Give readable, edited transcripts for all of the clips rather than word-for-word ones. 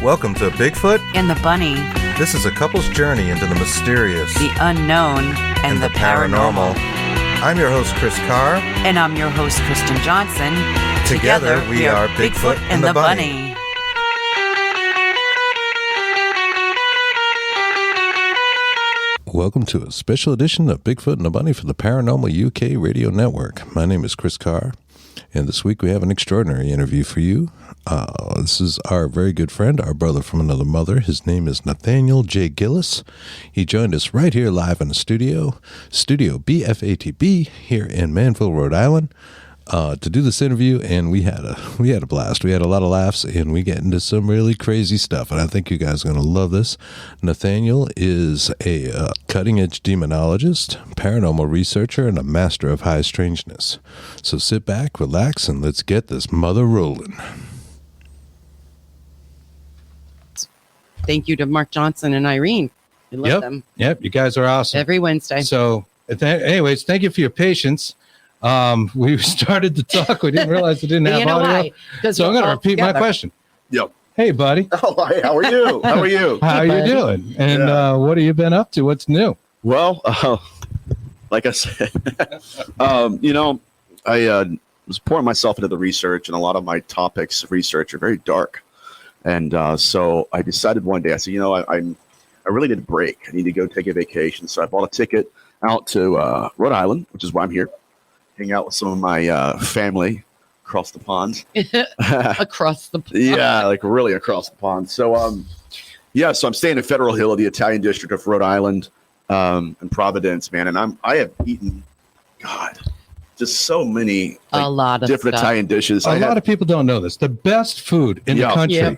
Welcome to Bigfoot and the Bunny. This is a couple's journey into the mysterious, the unknown, and the paranormal. I'm your host, Chris Carr. And I'm your host, Kristen Johnson. Together we are Bigfoot and the Bunny. Welcome to a special edition of Bigfoot and the Bunny for the Paranormal UK Radio Network. My name is Chris Carr, and this week we have an extraordinary interview for you. This is our very good friend, our brother from another mother. His name is Nathaniel J. Gillis. He joined us right here live in the Studio BFATB here in Manville, Rhode Island, to do this interview, and we had a blast. We had a lot of laughs, and we get into some really crazy stuff, and I think you guys are going to love this. Nathaniel is a cutting-edge demonologist, paranormal researcher, and a master of high strangeness. So sit back, relax, and let's get this mother rolling. Thank you to Mark Johnson and Irene. We love them. Yep, you guys are awesome. Every Wednesday. So, anyways, thank you for your patience. We started to talk. We didn't realize we didn't have audio. So I'm going to repeat my question. Yep. Hey, buddy. Oh, hi. How are you? How are you? How are you doing? And what have you been up to? What's new? Well, like I said, I was pouring myself into the research, and a lot of my topics of research are very dark. And so I decided one day, I said, I really need a break. I need to go take a vacation. So I bought a ticket out to Rhode Island, which is why I'm here. Hang out with some of my family across the pond. Across the pond. Yeah, like really across the pond. So, so I'm staying in Federal Hill, the Italian district of Rhode Island, in Providence, man. And I have eaten, just so many a lot of different stuff. Italian dishes. A lot of people don't know this. The best food in the country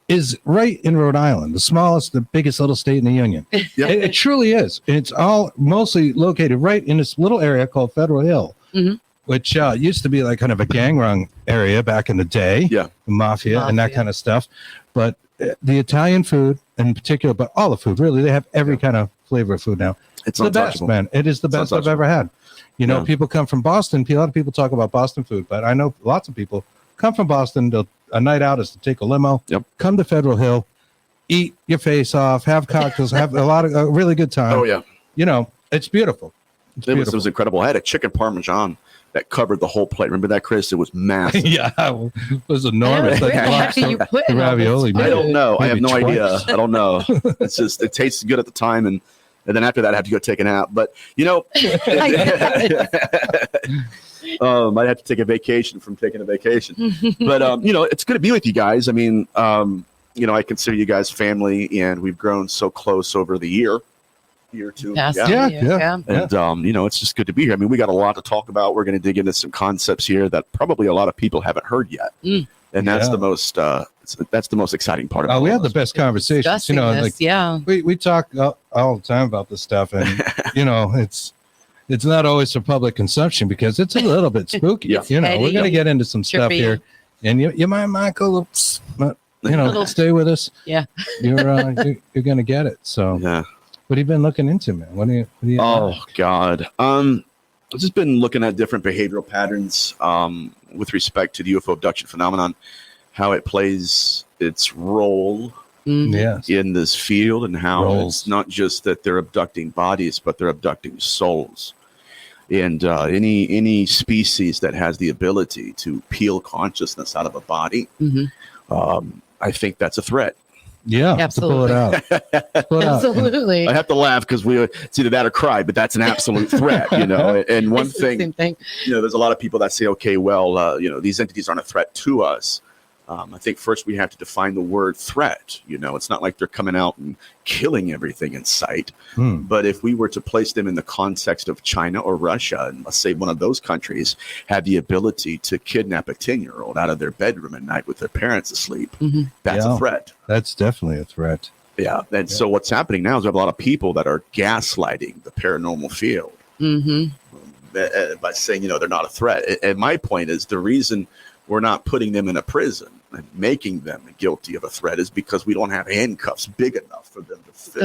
is right in Rhode Island, the biggest little state in the Union. It truly is. It's all mostly located right in this little area called Federal Hill. Mm-hmm. Which used to be like kind of a gang run area back in the day, the mafia and that kind of stuff. But the Italian food in particular, but all the food, really, they have every kind of flavor of food now. It's the best, man. It is the best I've ever had. People come from Boston. A lot of people talk about Boston food, but I know lots of people come from Boston. A night out is to take a limo, come to Federal Hill, eat your face off, have cocktails, have a really good time. Oh, yeah. It's beautiful. It was incredible. I had a chicken parmesan that covered the whole plate. Remember that, Chris? It was massive. It was enormous. Ravioli. I don't know. I have no idea. I don't know. It's just, it tasted good at the time, and then after that, I had to go take a nap. But, I'd have to take a vacation from taking a vacation. But, it's good to be with you guys. I mean, I consider you guys family, and we've grown so close over the year or two. And, it's just good to be here. I mean, we got a lot to talk about. We're going to dig into some concepts here that probably a lot of people haven't heard yet. And that's the most exciting part of it. We have the best conversations. We talk all the time about this stuff, and it's not always for public consumption because it's a little bit spooky. We're going to get into some stuff here, and you might, Michael, stay with us. Yeah, you're going to get it. So what have you been looking into, man? What do you God. I've just been looking at different behavioral patterns with respect to the UFO abduction phenomenon, how it plays its role in this field, and how it's not just that they're abducting bodies, but they're abducting souls. And any species that has the ability to peel consciousness out of a body, I think that's a threat. Yeah, absolutely. To pull it out. Absolutely. I have to laugh because it's either that or cry, but that's an absolute threat, And one thing, there's a lot of people that say, okay, well, these entities aren't a threat to us. I think first we have to define the word threat. It's not like they're coming out and killing everything in sight. But if we were to place them in the context of China or Russia, and let's say one of those countries had the ability to kidnap a 10-year-old out of their bedroom at night with their parents asleep, that's a threat. That's definitely a threat. Yeah. And so what's happening now is we have a lot of people that are gaslighting the paranormal field by saying, they're not a threat. And my point is the reason we're not putting them in a prison and making them guilty of a threat is because we don't have handcuffs big enough for them to fit,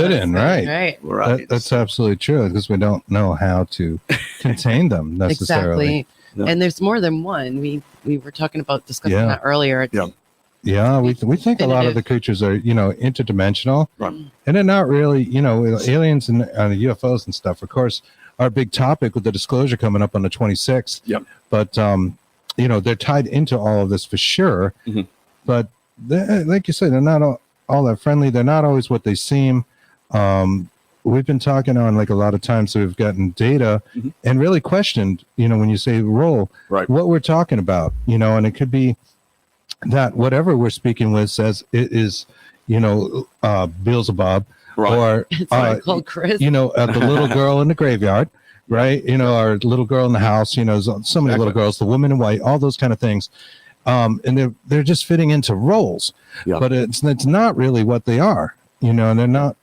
in. Right. That's absolutely true, because we don't know how to contain them necessarily. Exactly. And there's more than one. We were talking about discussing that earlier. Yeah, we think a lot of the creatures are, interdimensional, right. And they're not really, aliens and UFOs and stuff. Of course, our big topic with the disclosure coming up on the 26th. Yep. But they're tied into all of this for sure. Mm-hmm. But like you said, they're not all that friendly. They're not always what they seem. We've been talking on like a lot of times, so we've gotten data mm-hmm. and really questioned, when you say role, right. what we're talking about, and it could be that whatever we're speaking with says it is, Beelzebub, right. or called Chris. The little girl in the graveyard, right? Our little girl in the house, so many exactly. little girls, the woman in white, all those kind of things. And they're just fitting into roles, yeah. but it's not really what they are, and they're not.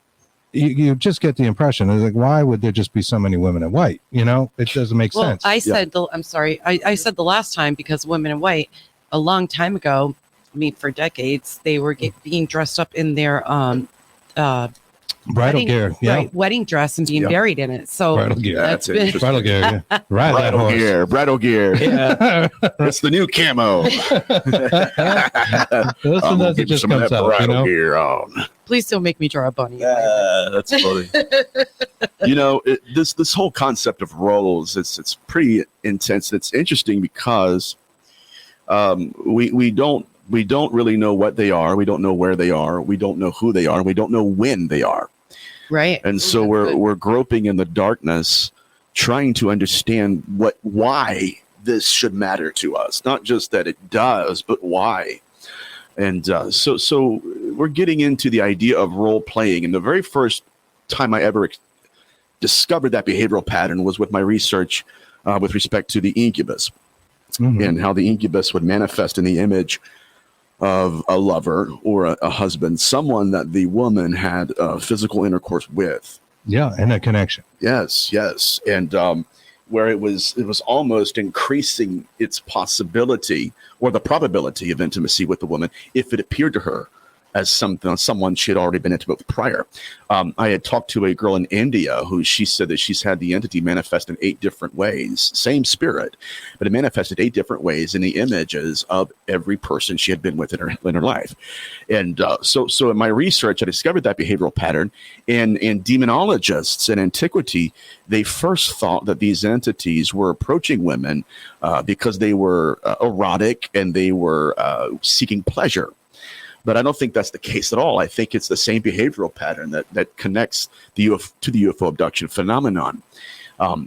You just get the impression like, why would there just be so many women in white? It doesn't make sense. I said I'm sorry. I said the last time because women in white a long time ago, for decades, they were being dressed up in their bridal gear, yeah, right, wedding dress and being buried in it. So bridal gear, that's it. Bridal gear, yeah. Bridal gear. Yeah, it's the new camo. Listen, as it just comes out, bridal gear on. Please don't make me draw a bunny. That's funny. This whole concept of roles, it's pretty intense. It's interesting because we don't really know what they are. We don't know where they are. We don't know who they are. We don't know when they are. Right. And so we're groping in the darkness, trying to understand why this should matter to us. Not just that it does, but why. And so we're getting into the idea of role playing. And the very first time I ever discovered that behavioral pattern was with my research with respect to the incubus, mm-hmm. and how the incubus would manifest in the image of a lover or a husband, someone that the woman had physical intercourse with. Yeah, and a connection. Yes. And where it was almost increasing its possibility or the probability of intimacy with the woman if it appeared to her as someone she had already been intimate with prior. I had talked to a girl in India who she said that she's had the entity manifest in 8 different ways, same spirit, but it manifested 8 different ways in the images of every person she had been with in her life. And so in my research, I discovered that behavioral pattern. And demonologists in antiquity, they first thought that these entities were approaching women because they were erotic and they were seeking pleasure. But I don't think that's the case at all. I think it's the same behavioral pattern that connects the UFO abduction phenomenon.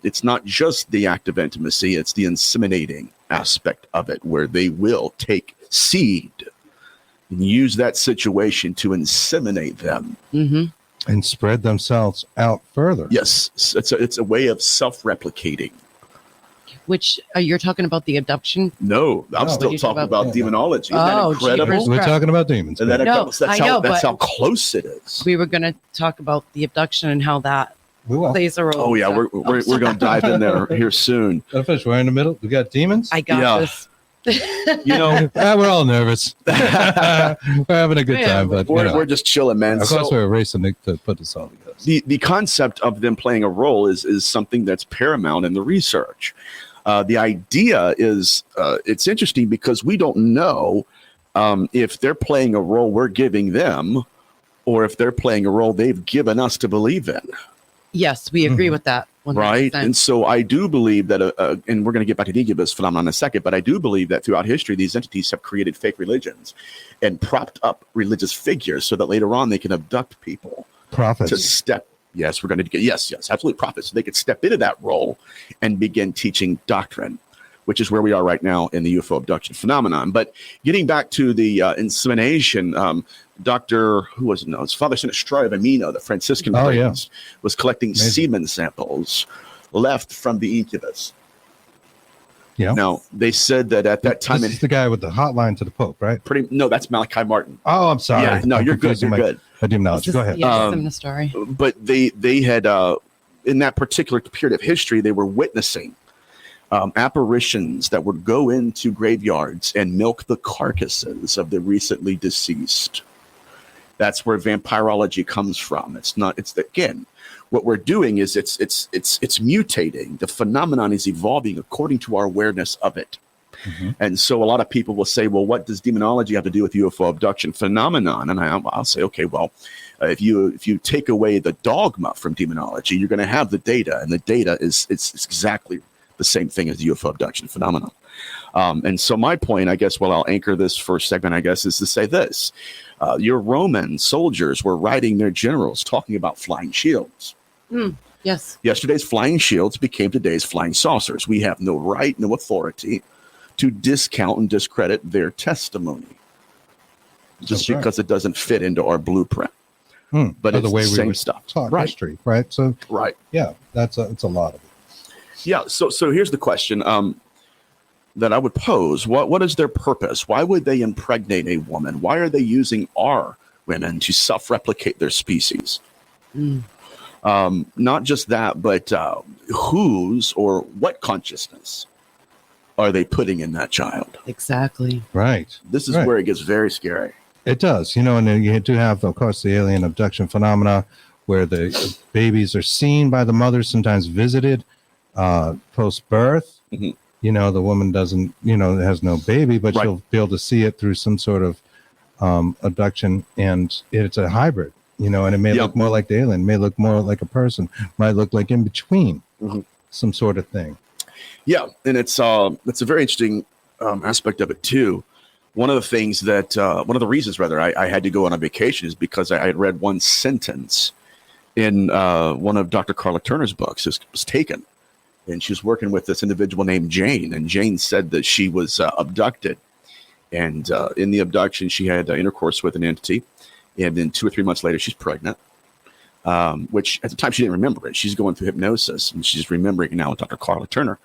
It's not just the act of intimacy, it's the inseminating aspect of it, where they will take seed and use that situation to inseminate them. Mm-hmm. And spread themselves out further. Yes, it's a way of self-replicating. Which you're talking about the abduction? No, I'm still talking about demonology. Isn't that incredible? We're talking about demons. And that's how close it is. We were going to talk about the abduction and how that plays a role. Oh yeah, we're going to dive in there here soon. We're in the middle. We got demons. I got this. We're all nervous. We're having a good time, but we're just chilling, man. Of course, we're racing to put this all together. The concept of them playing a role is something that's paramount in the research. The idea is it's interesting because we don't know if they're playing a role we're giving them, or if they're playing a role they've given us to believe in. Yes, we agree with that. 100%. Right. And so I do believe that, and we're going to get back to the incubus phenomenon in a second, but I do believe that throughout history, these entities have created fake religions and propped up religious figures so that later on they can abduct people. Prophets. To step. Yes, we're going to get, yes, absolutely prophets. So they could step into that role and begin teaching doctrine, which is where we are right now in the UFO abduction phenomenon. But getting back to the insemination, Dr. Who was it? No, it's Father Sinistro of Amino, the Franciscan priest, was collecting semen samples left from the incubus. Yeah. Now, they said that at that time... This is the guy with the hotline to the Pope, right? No, that's Malachi Martin. Oh, I'm sorry. Yeah, no, you're good. You're good. I didn't know. Go ahead. Yeah, the story. But they had, in that particular period of history, they were witnessing apparitions that would go into graveyards and milk the carcasses of the recently deceased. That's where vampirology comes from. Again, what we're doing is it's mutating. The phenomenon is evolving according to our awareness of it. And so a lot of people will say, well, what does demonology have to do with UFO abduction phenomenon? And I'll say, okay, well, if you take away the dogma from demonology, you're going to have the data, and the data it's exactly the same thing as the UFO abduction phenomenon. And so my point, I guess, I'll anchor this first segment, I guess, is to say this. Your Roman soldiers were riding their generals talking about flying shields. Yes. Yesterday's flying shields became today's flying saucers. We have no right, no authority to discount and discredit their testimony just because it doesn't fit into our blueprint. But it's the way the same stuff. Talk history, right? So, yeah, it's a lot of it. Yeah. So here's the question that I would pose. What is their purpose? Why would they impregnate a woman? Why are they using our women to self-replicate their species? Not just that, but whose or what consciousness are they putting in that child? Exactly. Right. This is where it gets very scary. It does, and then you do have, of course, the alien abduction phenomena where the babies are seen by the mother, sometimes visited post-birth. The woman doesn't, has no baby, but she'll be able to see it through some sort of abduction, and it's a hybrid, and it may look more like the alien, may look more like a person, might look like in between, some sort of thing. Yeah, and it's a very interesting aspect of it too. One of the things that, one of the reasons rather, I had to go on a vacation is because I had read one sentence in one of Dr. Carla Turner's books. It was taken, and she was working with this individual named Jane, and Jane said that she was abducted, and in the abduction she had intercourse with an entity, and then 2 or 3 months later she's pregnant, which at the time she didn't remember it. She's going through hypnosis, and she's remembering it now with Dr. Carla Turner,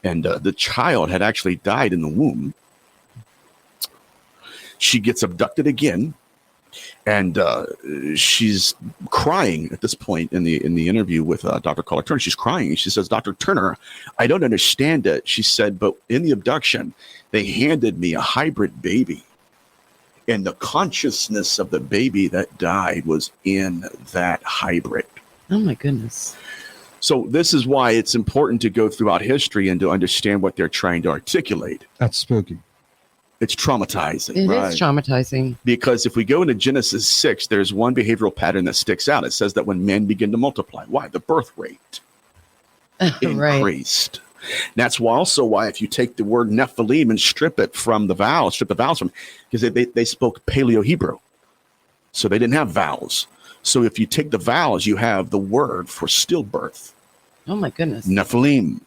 and the child had actually died in the womb. She gets abducted again, and she's crying at this point in the interview with Dr. Carla Turner. She's crying. She says, "Dr. Turner, I don't understand it." She said, "But in the abduction, they handed me a hybrid baby, and the consciousness of the baby that died was in that hybrid." Oh my goodness. So this is why it's important to go throughout history and to understand what they're trying to articulate. That's spooky. It's traumatizing. It is traumatizing. Because if we go into Genesis 6, there's one behavioral pattern that sticks out. It says that when men begin to multiply, why? The birth rate increased. That's also why if you take the word Nephilim and strip the vowels from, because they spoke Paleo-Hebrew. So they didn't have vowels. So if you take the vowels, you have the word for stillbirth. Oh my goodness. Nephilim.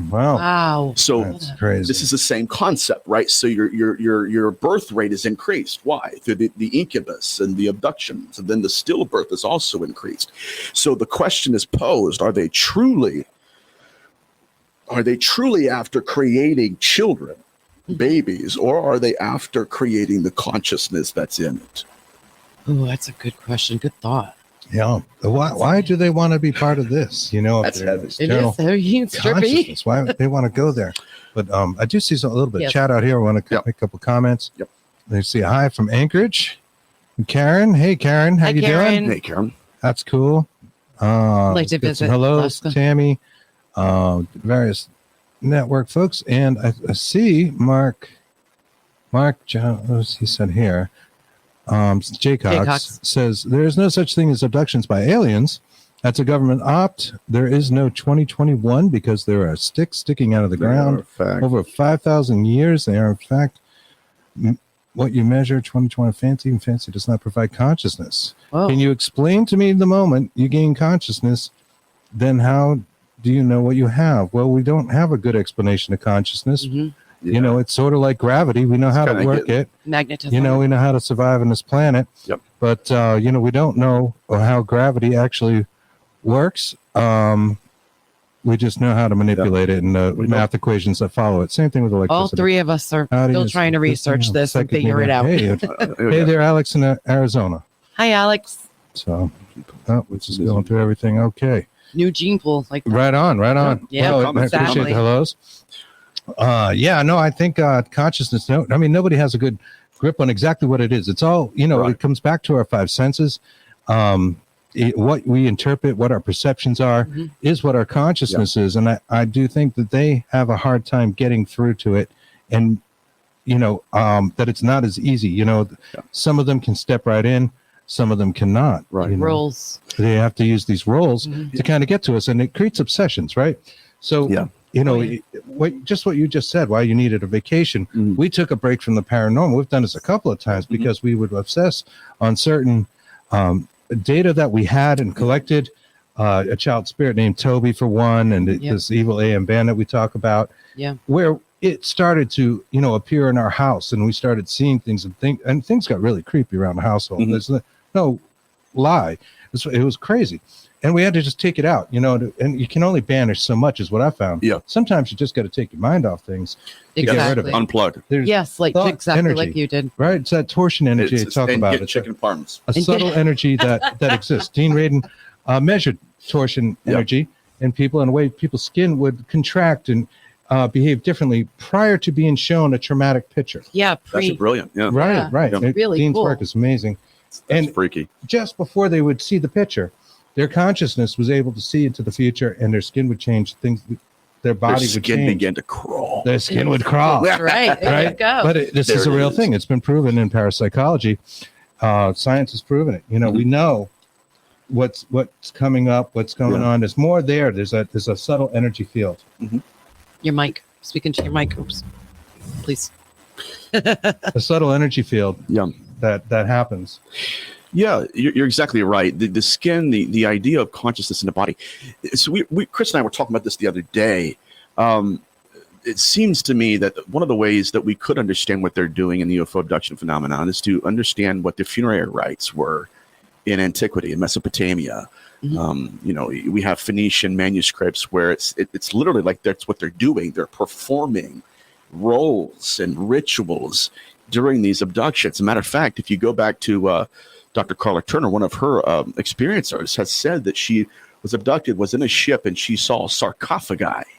Wow. So that's crazy. This is the same concept, right? So your birth rate is increased. Why? Through the incubus and the abductions, and then the stillbirth is also increased. So the question is posed: Are they truly after creating children, babies, or are they after creating the consciousness that's in it? Oh, that's a good question. Good thought. Yeah. Why do they want to be part of this? That's heavy. It is heavy. Consciousness. Why they want to go there? But I do see a little bit of chat out here. I want to make a couple comments. Yep. They see a hi from Anchorage. Karen. Hey, Karen. How you doing? Hey, Karen. That's cool. I'd like to visit. Hello, Alaska. Tammy. Various network folks. And I see Mark John, he said here. Jay Cox says there is no such thing as abductions by aliens. That's a government opt. There is no 2021 because there are sticks sticking out of the ground over 5,000 years. They are in fact what you measure. 2020 fancy, and fancy does not provide consciousness. Whoa. Can you explain to me the moment you gain consciousness? Then how do you know what you have? Well, we don't have a good explanation of consciousness. Mm-hmm. Yeah. It's sort of like gravity. We know how to work it. Magnetism. We know how to survive on this planet. Yep. But, we don't know how gravity actually works. We just know how to manipulate it and the math equations that follow it. Same thing with electricity. All three of us are still trying to research this and figure it out. Hey there, Alex in Arizona. Hi, Alex. So, we're just going through everything. Okay. New gene pool. Right on. Yeah, I appreciate the hellos. I think consciousness. Nobody has a good grip on exactly what it is. It's all It comes back to our five senses. What we interpret, what our perceptions are, is what our consciousness is, and I do think that they have a hard time getting through to it and that it's not as easy. Some of them can step right in, some of them cannot. Right. Roles. They have to use these roles to kind of get to us, and it creates obsessions, right? So, what you just said, why you needed a vacation. We took a break from the paranormal. We've done this a couple of times because we would obsess on certain data that we had and collected. A child spirit named Toby, for one, and this evil AM bandit we talk about. Yeah, where it started to, appear in our house, and we started seeing things and things got really creepy around the household. There's no lie. It was crazy. And we had to just take it out, and you can only banish so much is what I found. Yeah. Sometimes you just got to take your mind off things to get rid of it. Unplug. Yes, exactly energy, like you did. Right. It's that torsion energy you talk about. It's chicken farms. A subtle energy that exists. Dean Radin measured torsion energy in people, and the way people's skin would contract and behave differently prior to being shown a traumatic picture. Yeah, that's brilliant. Yeah, right. Yeah. Really Dean's cool. work is amazing. That's freaky. Just before they would see the picture, their consciousness was able to see into the future, and their skin would change. Their body would change. Their skin began to crawl. Their skin would crawl. Right. There you go. But this is a real thing. It's been proven in parapsychology. Science has proven it. We know what's coming up, what's going on. There's more there. There's a subtle energy field. Your mic. Speaking to your mic. Oops. Please. A subtle energy field. Yeah. That happens. Yeah, you're exactly right. The skin, the idea of consciousness in the body. So we Chris and I were talking about this the other day. It seems to me that one of the ways that we could understand what they're doing in the UFO abduction phenomenon is to understand what the funerary rites were in antiquity, in Mesopotamia. We have Phoenician manuscripts where it's literally like that's what they're doing. They're performing roles and rituals during these abductions. As a matter of fact, if you go back to Dr. Carla Turner, one of her experiencers, has said that she was abducted, was in a ship, and she saw a sarcophagi.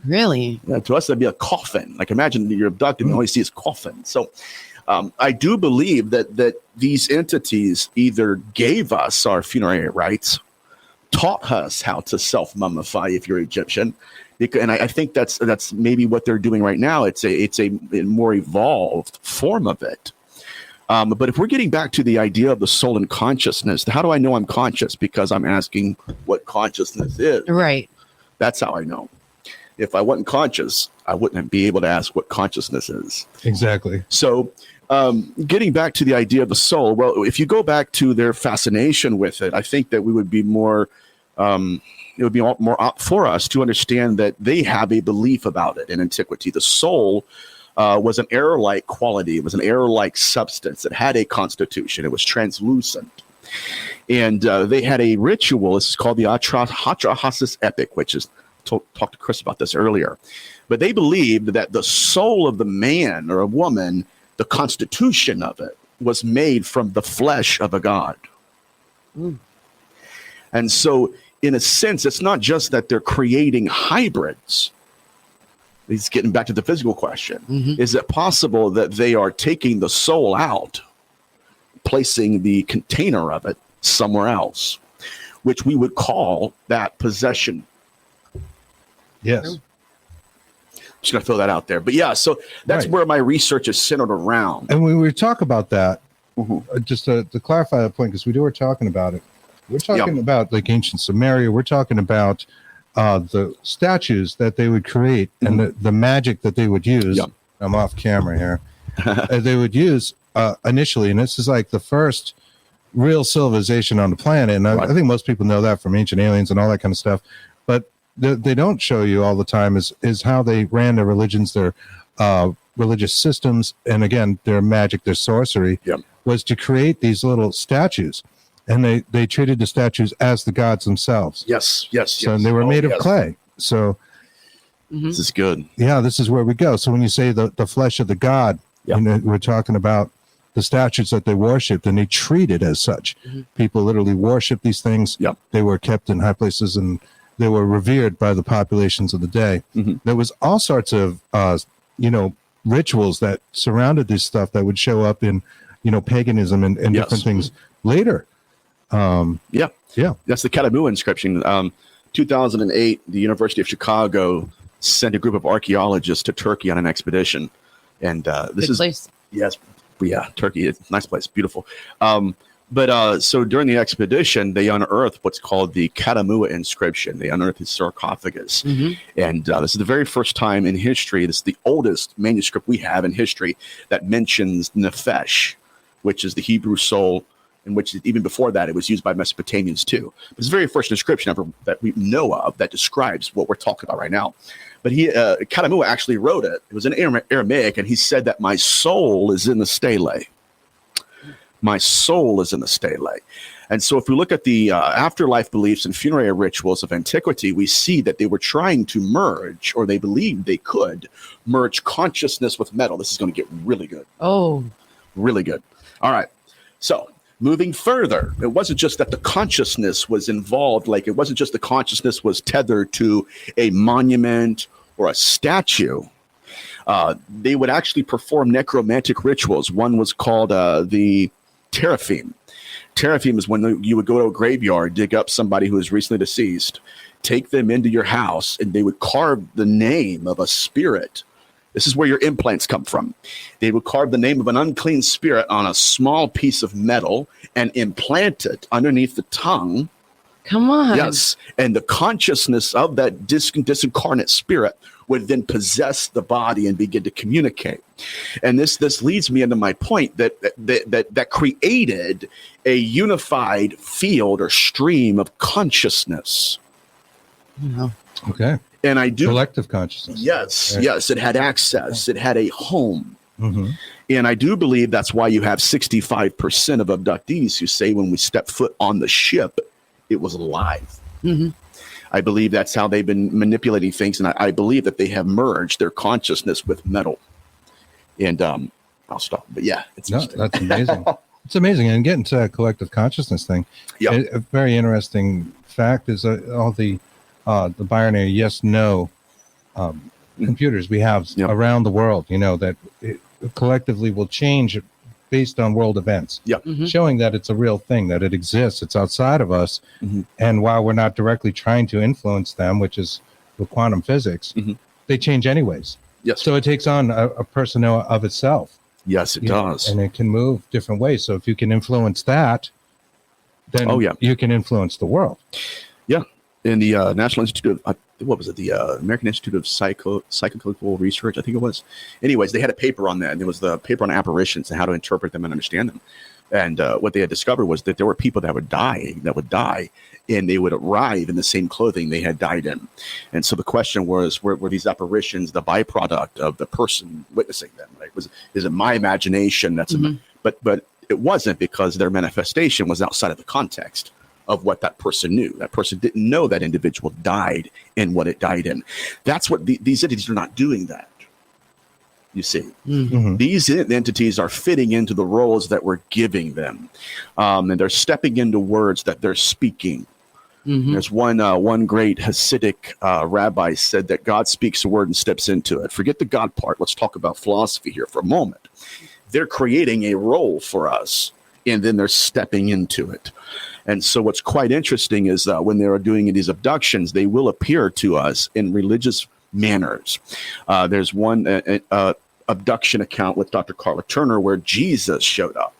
Really? Yeah, to us, that'd be a coffin. Like, imagine you're abducted and you only see his coffin. So I do believe that these entities either gave us our funerary rites, taught us how to self-mummify if you're Egyptian, and I think that's maybe what they're doing right now. It's a more evolved form of it. But if we're getting back to the idea of the soul and consciousness, how do I know I'm conscious? Because I'm asking what consciousness is. Right. That's how I know. If I wasn't conscious, I wouldn't be able to ask what consciousness is. Exactly. So getting back to the idea of the soul, well, if you go back to their fascination with it, I think that we would be more, it would be more apt for us to understand that they have a belief about it in antiquity. The soul was an air-like quality. It was an air-like substance. It had a constitution. It was translucent. And they had a ritual. This is called the Atrahasis Epic, which is, talked to Chris about this earlier. But they believed that the soul of the man or a woman, the constitution of it, was made from the flesh of a god. And so, in a sense, it's not just that they're creating hybrids. He's getting back to the physical question. Is it possible that they are taking the soul out, placing the container of it somewhere else, which we would call that possession? Yes. Just going to throw that out there. But yeah, so that's where my research is centered around. And when we talk about that, just to clarify that point, because we were talking about it, we're talking about like ancient Sumeria. We're talking about the statues that they would create and the magic that they would use. I'm off camera here. They would use initially, and this is like the first real civilization on the planet. And I think most people know that from Ancient Aliens and all that kind of stuff. But they don't show you all the time is how they ran their religions, their religious systems, and again, their magic, their sorcery, was to create these little statues. And they treated the statues as the gods themselves. Yes. So they were made of clay. So this is good. Yeah, this is where we go. So when you say the flesh of the god, we're talking about the statues that they worshipped, and they treated as such. People literally worshiped these things. They were kept in high places, and they were revered by the populations of the day. There was all sorts of rituals that surrounded this stuff that would show up in paganism and different things later. That's the Katamu inscription. 2008, the University of Chicago sent a group of archaeologists to Turkey on an expedition. And this is place. Yes, yeah, Turkey. It's a nice place, beautiful. But so during the expedition, they unearthed what's called the Katamua inscription. They unearthed his sarcophagus. And this is the very first time in history, this is the oldest manuscript we have in history that mentions Nefesh, which is the Hebrew soul, in which even before that, it was used by Mesopotamians too. It's the very first inscription ever that we know of that describes what we're talking about right now. But Katamua actually wrote it. It was in Aramaic, and he said that my soul is in the stele. My soul is in the stele. And so if we look at the afterlife beliefs and funerary rituals of antiquity, we see that they were trying to merge, or they believed they could merge consciousness with metal. This is going to get really good. Oh. Really good. All right. So moving further, it wasn't just that the consciousness was involved. Like, it wasn't just the consciousness was tethered to a monument or a statue. They would actually perform necromantic rituals. One was called the Teraphim. Teraphim is when you would go to a graveyard, dig up somebody who is recently deceased, take them into your house, and they would carve the name of a spirit. This is where your implants come from. They would carve the name of an unclean spirit on a small piece of metal and implant it underneath the tongue. Come on. Yes. And the consciousness of that disincarnate spirit would then possess the body and begin to communicate. And this leads me into my point that created a unified field or stream of consciousness. Okay. And I do collective consciousness. Yes, right. Yes. It had access. It had a home. Mm-hmm. And I do believe that's why you have 65% of abductees who say when we step foot on the ship, it was alive. Mm-hmm. I believe that's how they've been manipulating things. And I believe that they have merged their consciousness with metal. And I'll stop. But yeah, that's amazing. It's amazing. And getting to that collective consciousness thing, a very interesting fact is all the binary yes-no computers we have around the world, that it collectively will change based on world events, showing that it's a real thing, that it exists, it's outside of us. Mm-hmm. And while we're not directly trying to influence them, which is with quantum physics, they change anyways. Yes. So it takes on a personnel of itself. Yes, it does. And it can move different ways. So if you can influence that, then you can influence the world. Yeah. In the National Institute of, the American Institute of Psychological Research, I think it was. Anyways, they had a paper on that. And there was the paper on apparitions and how to interpret them and understand them. And what they had discovered was that there were people that would die, and they would arrive in the same clothing they had died in. And so the question was, were these apparitions the byproduct of the person witnessing them? Right? Is it my imagination? But it wasn't, because their manifestation was outside of the context of what that person knew. That person didn't know that individual died in what it died in. That's what these entities are not doing that. You see, these entities are fitting into the roles that we're giving them, and they're stepping into words that they're speaking. There's one great Hasidic rabbi said that God speaks a word and steps into it. Forget the God part. Let's talk about philosophy here for a moment. They're creating a role for us, and then they're stepping into it. And so what's quite interesting is when they are doing these abductions, they will appear to us in religious manners. There's one abduction account with Dr. Carla Turner where Jesus showed up,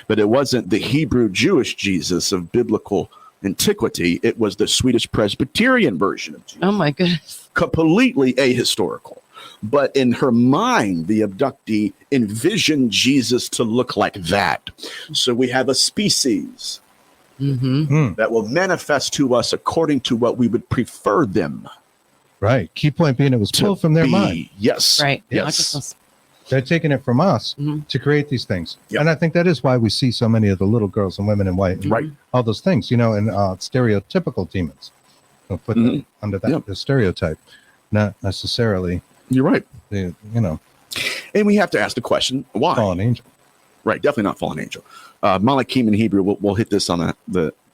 but it wasn't the Hebrew Jewish Jesus of biblical antiquity. It was the Swedish Presbyterian version of Jesus. Oh my goodness. Completely ahistorical. But in her mind, the abductee envisioned Jesus to look like that. So we have a species that will manifest to us according to what we would prefer them. Right. Key point being it was pulled from their mind. Yes. Right. Yes. They're taking it from us to create these things. Yep. And I think that is why we see so many of the little girls and women in white. Right. All those things, and stereotypical demons. We'll put them under that the stereotype, not necessarily. You're right. And we have to ask the question, why? Fallen angel. Right. Definitely not fallen angel. Malachim in Hebrew, we'll hit this on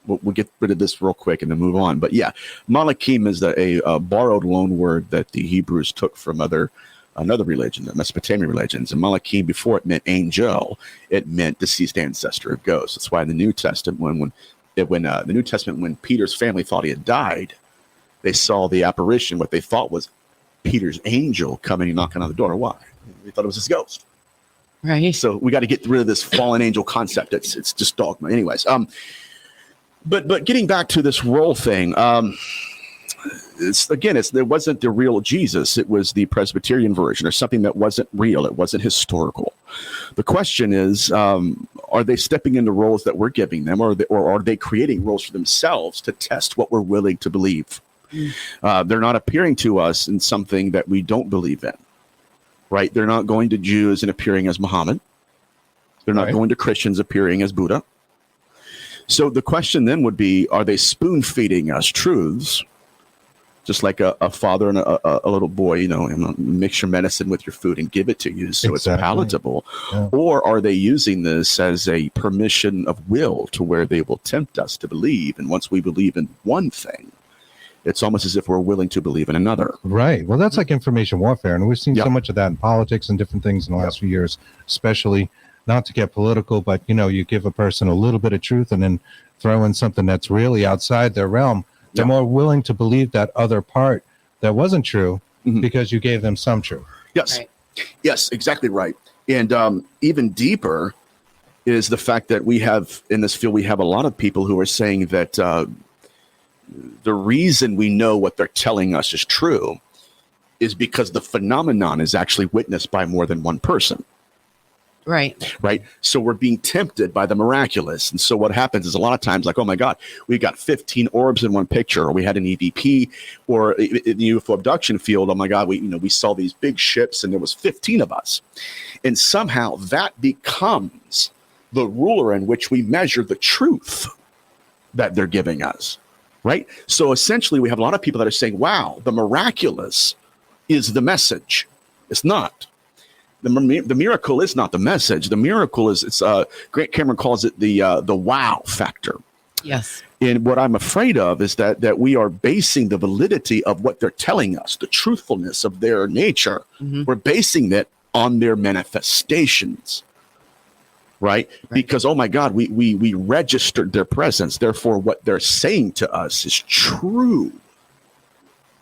we'll get rid of this real quick and then move on. But yeah, Malachim is a borrowed loan word that the Hebrews took from another religion, the Mesopotamian religions. And Malachim, before it meant angel, it meant deceased ancestor of ghosts. That's why in the New Testament, when Peter's family thought he had died, they saw the apparition, what they thought was Peter's angel coming and knocking on the door. Why? We thought it was his ghost. Right. So we got to get rid of this fallen angel concept. It's just dogma. Anyways, but getting back to this role thing, there wasn't the real Jesus. It was the Presbyterian version, or something that wasn't real. It wasn't historical. The question is, are they stepping into roles that we're giving them, or are they creating roles for themselves to test what we're willing to believe? They're not appearing to us in something that we don't believe in, right? They're not going to Jews and appearing as Muhammad. They're not going to Christians appearing as Buddha. So the question then would be, are they spoon feeding us truths? Just like a father and a little boy, mix your medicine with your food and give it to you so it's palatable. Yeah. Or are they using this as a permission of will to where they will tempt us to believe? And once we believe in one thing, it's almost as if we're willing to believe in another. Right. Well, that's like information warfare. And we've seen so much of that in politics and different things in the last few years, especially, not to get political, but, you give a person a little bit of truth and then throw in something that's really outside their realm. They're more willing to believe that other part that wasn't true because you gave them some truth. Yes. Right. Yes, exactly right. And even deeper is the fact that we have, in this field, we have a lot of people who are saying that the reason we know what they're telling us is true is because the phenomenon is actually witnessed by more than one person. Right. So we're being tempted by the miraculous. And so what happens is a lot of times, like, oh my God, we got 15 orbs in one picture, or we had an EVP, or in the UFO abduction field, oh my God, we saw these big ships and there was 15 of us. And somehow that becomes the ruler in which we measure the truth that they're giving us. Right. So essentially we have a lot of people that are saying, wow, the miraculous is the message. It's not. The miracle is not the message. The miracle is, Grant Cameron calls it the wow factor. Yes. And what I'm afraid of is that we are basing the validity of what they're telling us, the truthfulness of their nature. We're basing it on their manifestations. Right? Because, oh my God, we registered their presence. Therefore, what they're saying to us is true.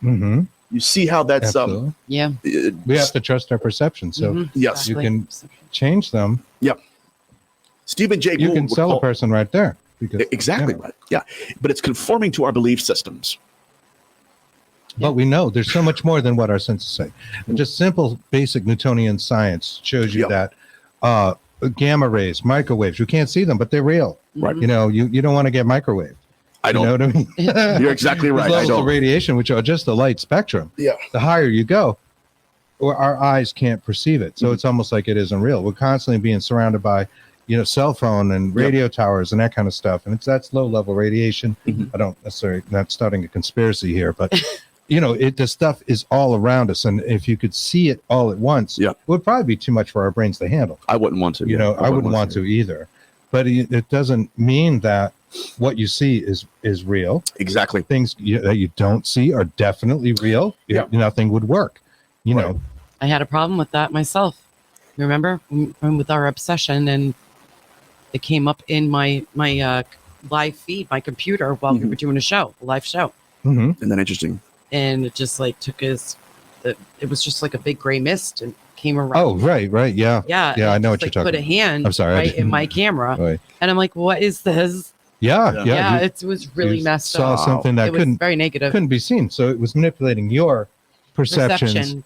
Mm-hmm. You see how that's we have to trust our perception. So yes, you can change them. Yep. Stephen J. You can sell a person right there. Because, exactly right. Yeah, but it's conforming to our belief systems. But we know there's so much more than what our senses say. And just simple, basic Newtonian science shows you that gamma rays, microwaves, you can't see them, but they're real. Right. You don't want to get microwaved. I don't. You know what I mean? You're exactly right. Levels of radiation, which are just the light spectrum. Yeah. The higher you go, or our eyes can't perceive it. So it's almost like it isn't real. We're constantly being surrounded by, cell phone and radio towers and that kind of stuff. And that's low level radiation. I don't necessarily, not starting a conspiracy here, but the stuff is all around us. And if you could see it all at once, it would probably be too much for our brains to handle. I wouldn't want to. I wouldn't want to either. But it doesn't mean that what you see is real. Exactly. Things that you don't see are definitely real. Nothing would work. I had a problem with that myself. Remember with our obsession, and it came up in my live feed, my computer, while we were doing a live show. Isn't that interesting? And it just it was just like a big gray mist and came around. Oh, right. Yeah. I know what you're talking about. Put a hand I'm sorry, in my camera. And I'm like, what is this? Yeah. It was really messed up. Saw something that was very negative. Couldn't be seen. So it was manipulating your perceptions.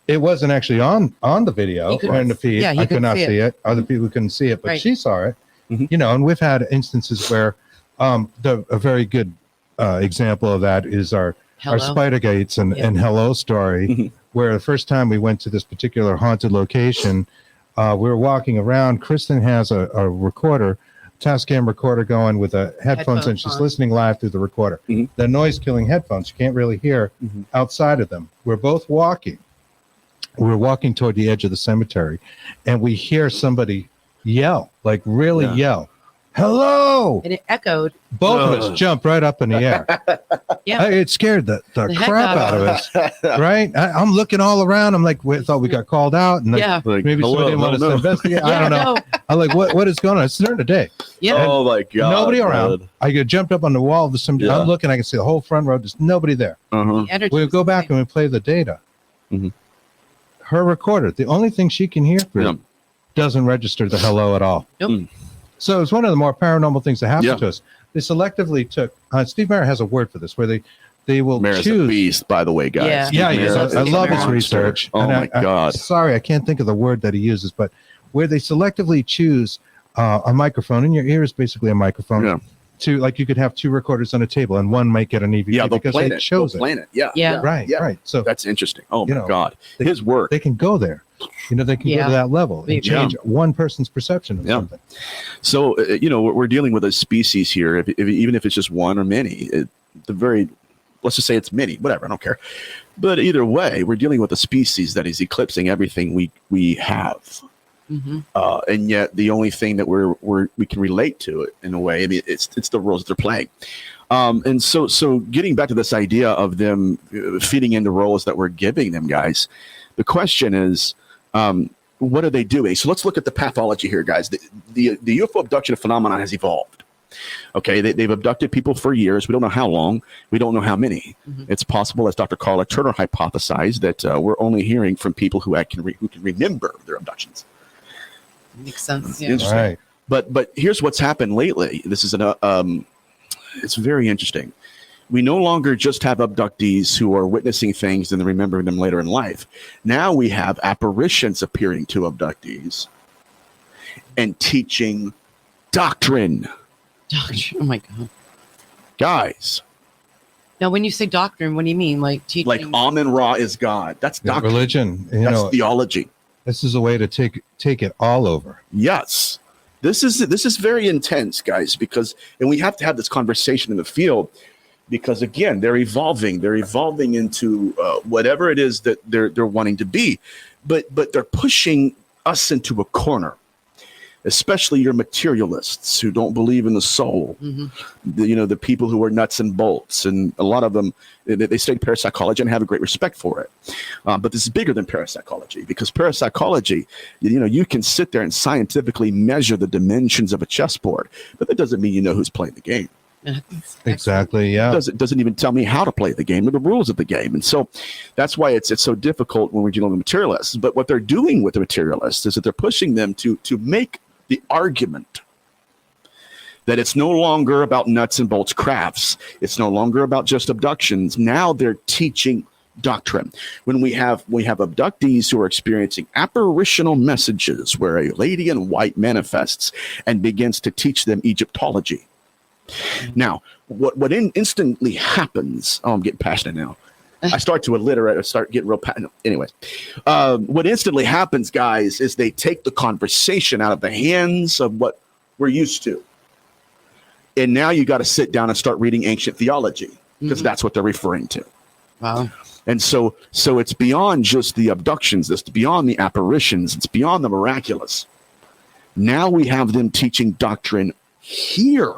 It wasn't actually on the video or in the feed. I could not see it. Other people couldn't see it, but she saw it. And we've had instances where a very good example of that is our Spider Gates and Hello story, where the first time we went to this particular haunted location, we were walking around. Kristen has a recorder, Tascam recorder going with headphones, and she's listening live through the recorder. The noise-killing headphones, you can't really hear outside of them. We're both walking. We're walking toward the edge of the cemetery, and we hear somebody yell, like really yell, "Hello!" And it echoed. Both of us jumped right up in the air. It scared the crap out of us. Right? I'm looking all around. I'm like, we thought we got called out, and maybe somebody didn't want us to investigate. I don't know. I'm like, what is going on? It's during the day. Yeah. Oh my God. Nobody around. I get jumped up on the wall of the cemetery. I'm looking. I can see the whole front row. There's nobody there. We go back and we play the data. her recorder, the only thing she can hear through, doesn't register the hello at all. Nope. So it's one of the more paranormal things that happened to us. They selectively took, Steve Mayer has a word for this, where they will Mayer's choose. a beast, by the way, guys. Yeah, I love his research. Oh, my God. Sorry, I can't think of the word that he uses, but where they selectively choose a microphone, and your ear is basically a microphone, to, like, you could have two recorders on a table, and one might get an EVP because they chose it. Yeah. Right. So that's interesting. Oh, my God. His work. They can go there. They can go to that level and change one person's perception of something. So, we're dealing with a species here, even if it's just one or many. Let's just say it's many, whatever, I don't care. But either way, we're dealing with a species that is eclipsing everything we have. And yet the only thing that we can relate to it in a way, I mean, it's the roles that they're playing. And so getting back to this idea of them feeding in the roles that we're giving them, guys, the question is, what are they doing? So let's look at the pathology here, guys. The UFO abduction phenomenon has evolved. Okay, they've abducted people for years. We don't know how long. We don't know how many. It's possible, as Dr. Carla Turner hypothesized, that we're only hearing from people who can remember their abductions. Makes sense. Yeah. Interesting. Right. But here's what's happened lately. This is it's very interesting. We no longer just have abductees who are witnessing things and then remembering them later in life. Now we have apparitions appearing to abductees and teaching doctrine. Oh my God. Guys. Now, when you say doctrine, what do you mean? Like teaching? Like Amun-Ra is God. That's doctrine. Religion. That's theology. This is a way to take it all over. Yes. This is very intense, guys, and we have to have this conversation in the field because, again, they're evolving. They're evolving into whatever it is that they're wanting to be. But they're pushing us into a corner. Especially your materialists who don't believe in the soul, the people who are nuts and bolts, and a lot of them they study parapsychology and have a great respect for it. But this is bigger than parapsychology because parapsychology, you can sit there and scientifically measure the dimensions of a chessboard, but that doesn't mean you know who's playing the game. Exactly. Yeah. It doesn't even tell me how to play the game or the rules of the game, and so that's why it's so difficult when we're dealing with materialists. But what they're doing with the materialists is that they're pushing them to make the argument that it's no longer about nuts and bolts crafts. It's no longer about just abductions. Now they're teaching doctrine. When we have abductees who are experiencing apparitional messages where a lady in white manifests and begins to teach them Egyptology. Now, what instantly happens, I'm getting passionate now. I start to alliterate. I start getting real passionate. Anyways, what instantly happens, guys, is they take the conversation out of the hands of what we're used to. And now you got to sit down and start reading ancient theology because that's what they're referring to. Wow. And so it's beyond just the abductions. It's beyond the apparitions. It's beyond the miraculous. Now we have them teaching doctrine here.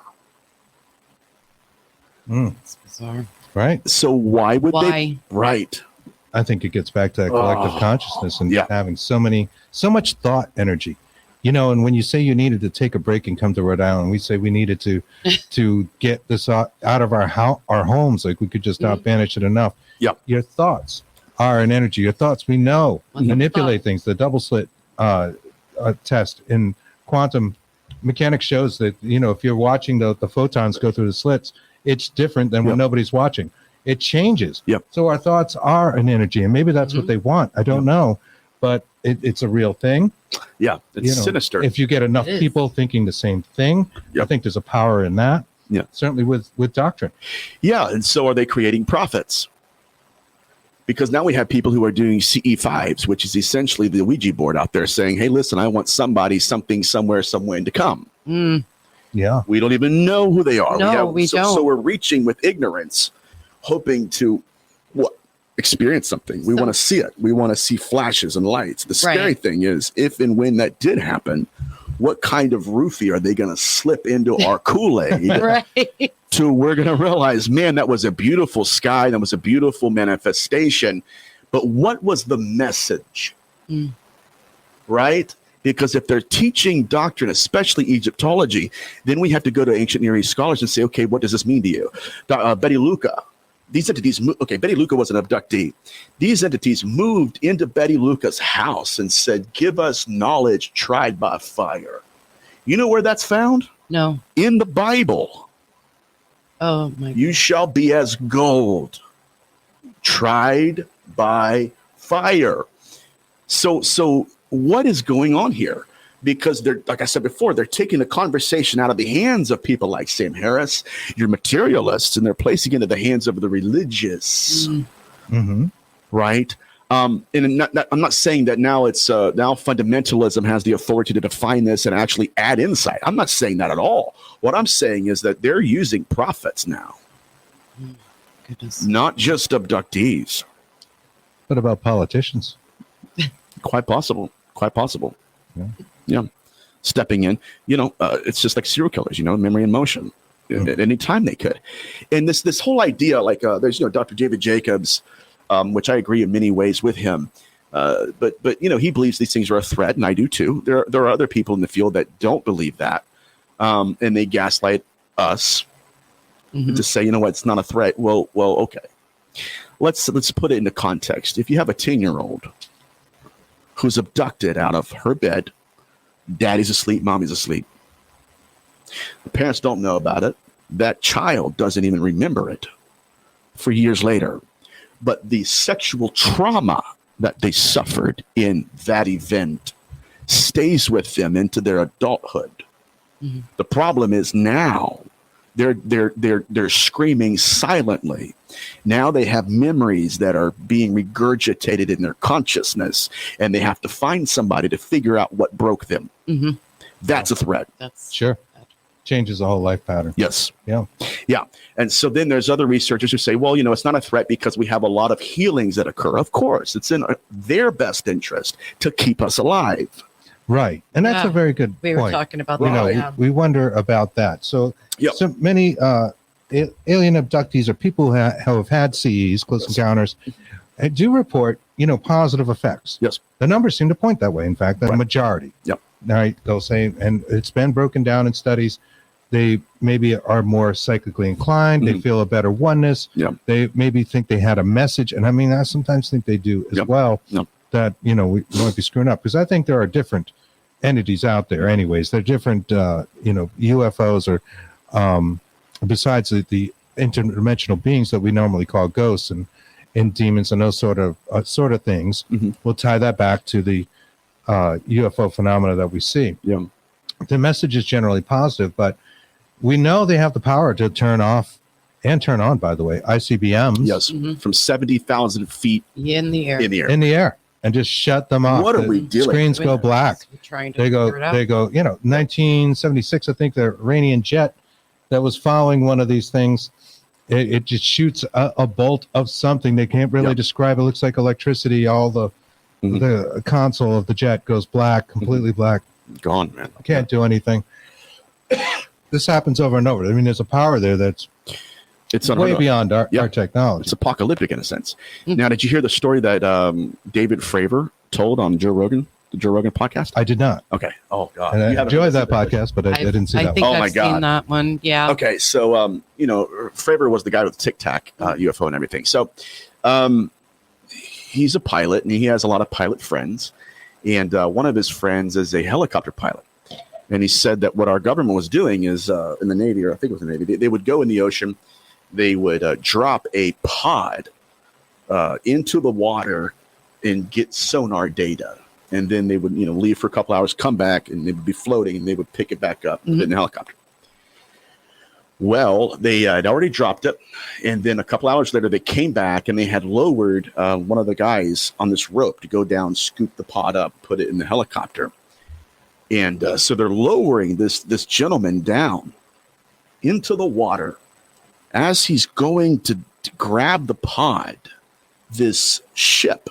It's bizarre. Right. So why would they? Right. I think it gets back to that collective consciousness and having so much thought energy. And when you say you needed to take a break and come to Rhode Island, we say we needed to get this out of our homes. Like we could just not banish it enough. Yeah. Your thoughts are an energy. Your thoughts, we know, manipulate things. The double slit test in quantum mechanics shows that, if you're watching the photons go through the slits, it's different than when nobody's watching. It changes. Yep. So our thoughts are an energy, and maybe that's what they want. I don't know, but it's a real thing. Yeah, it's sinister. If you get enough people thinking the same thing, I think there's a power in that. Yeah, certainly with doctrine. Yeah, and so are they creating prophets? Because now we have people who are doing CE5s, which is essentially the Ouija board out there saying, hey, listen, I want somebody, something, somewhere to come. Yeah. We don't even know who they are. No, we don't. So we're reaching with ignorance, hoping to experience something. We want to see it. We want to see flashes and lights. The scary thing is, if and when that did happen, what kind of roofie are they going to slip into our Kool-Aid to we're going to realize, man, that was a beautiful sky. That was a beautiful manifestation. But what was the message? Right? Because if they're teaching doctrine, especially Egyptology, then we have to go to ancient Near East scholars and say, okay, what does this mean to you? Betty Luca these entities, Betty Luca was an abductee. These entities moved into Betty Luca's house and said, give us knowledge tried by fire. You know where that's found? No. In the Bible. Oh, my God. You shall be as gold, tried by fire. So what is going on here? Because they're, like I said before, they're taking the conversation out of the hands of people like Sam Harris, your materialists, and they're placing it into the hands of the religious. Mm-hmm. Right? And I'm not saying that now it's now fundamentalism has the authority to define this and actually add insight. I'm not saying that at all. What I'm saying is that they're using prophets now, not just abductees. What about politicians? Quite possible. Yeah. Stepping in, it's just like serial killers, memory in motion at any time they could. And this whole idea, like there's, Dr. David Jacobs, which I agree in many ways with him. But he believes these things are a threat, and I do too. There are other people in the field that don't believe that. And they gaslight us to say, it's not a threat. Well, okay. Let's put it into context. If you have a 10-year-old who's abducted out of her bed, daddy's asleep, mommy's asleep. The parents don't know about it. That child doesn't even remember it for years later. But the sexual trauma that they suffered in that event stays with them into their adulthood. Mm-hmm. The problem is now they're screaming silently. Now they have memories that are being regurgitated in their consciousness, and they have to find somebody to figure out what broke them. Mm-hmm. That's a threat. That's sure. Changes the whole life pattern. Yes. Yeah. And so then there's other researchers who say, well, it's not a threat because we have a lot of healings that occur. Of course, it's in their best interest to keep us alive. Right. And that's a very good point. We were talking about that. We wonder about that. So, so many alien abductees or people who have had CEs, close encounters, do report, positive effects. Yes. The numbers seem to point that way. In fact, the majority. Yep. Right. They'll say, and it's been broken down in studies, they maybe are more psychically inclined. Mm-hmm. They feel a better oneness. Yep. They maybe think they had a message. And I mean, I sometimes think they do as well. Yep. That, we won't be screwing up, because I think there are different entities out there anyways. They're different, UFOs or besides the interdimensional beings that we normally call ghosts and demons and those sort of things. Mm-hmm. We'll tie that back to the UFO phenomena that we see. Yeah. The message is generally positive, but we know they have the power to turn off and turn on, by the way, ICBMs. Yes, from 70,000 feet in the air, and just shut them off. What are we doing? Screens go black. They go, 1976, I think the Iranian jet that was following one of these things, it just shoots a bolt of something. They can't really describe it. It looks like electricity. All the console of the jet goes black, completely black. Gone, man. Can't do anything. This happens over and over. I mean, there's a power there that's way beyond our technology. It's apocalyptic in a sense. Now, did you hear the story that David Fravor told on the Joe Rogan podcast? I did not. Okay. Oh, God. And I enjoyed that podcast, but I didn't see that one. Oh, my God. Seen that one. Yeah. Okay. So, Fravor was the guy with Tic Tac UFO and everything. So, he's a pilot, and he has a lot of pilot friends. And one of his friends is a helicopter pilot. And he said that what our government was doing is in the Navy, or I think it was the Navy, they would go in the ocean, they would drop a pod into the water and get sonar data. And then they would, leave for a couple hours, come back, and they would be floating, and they would pick it back up in the helicopter. Well, they had already dropped it, and then a couple hours later, they came back, and they had lowered one of the guys on this rope to go down, scoop the pod up, put it in the helicopter. And so they're lowering this gentleman down into the water. As he's going to grab the pod, this ship,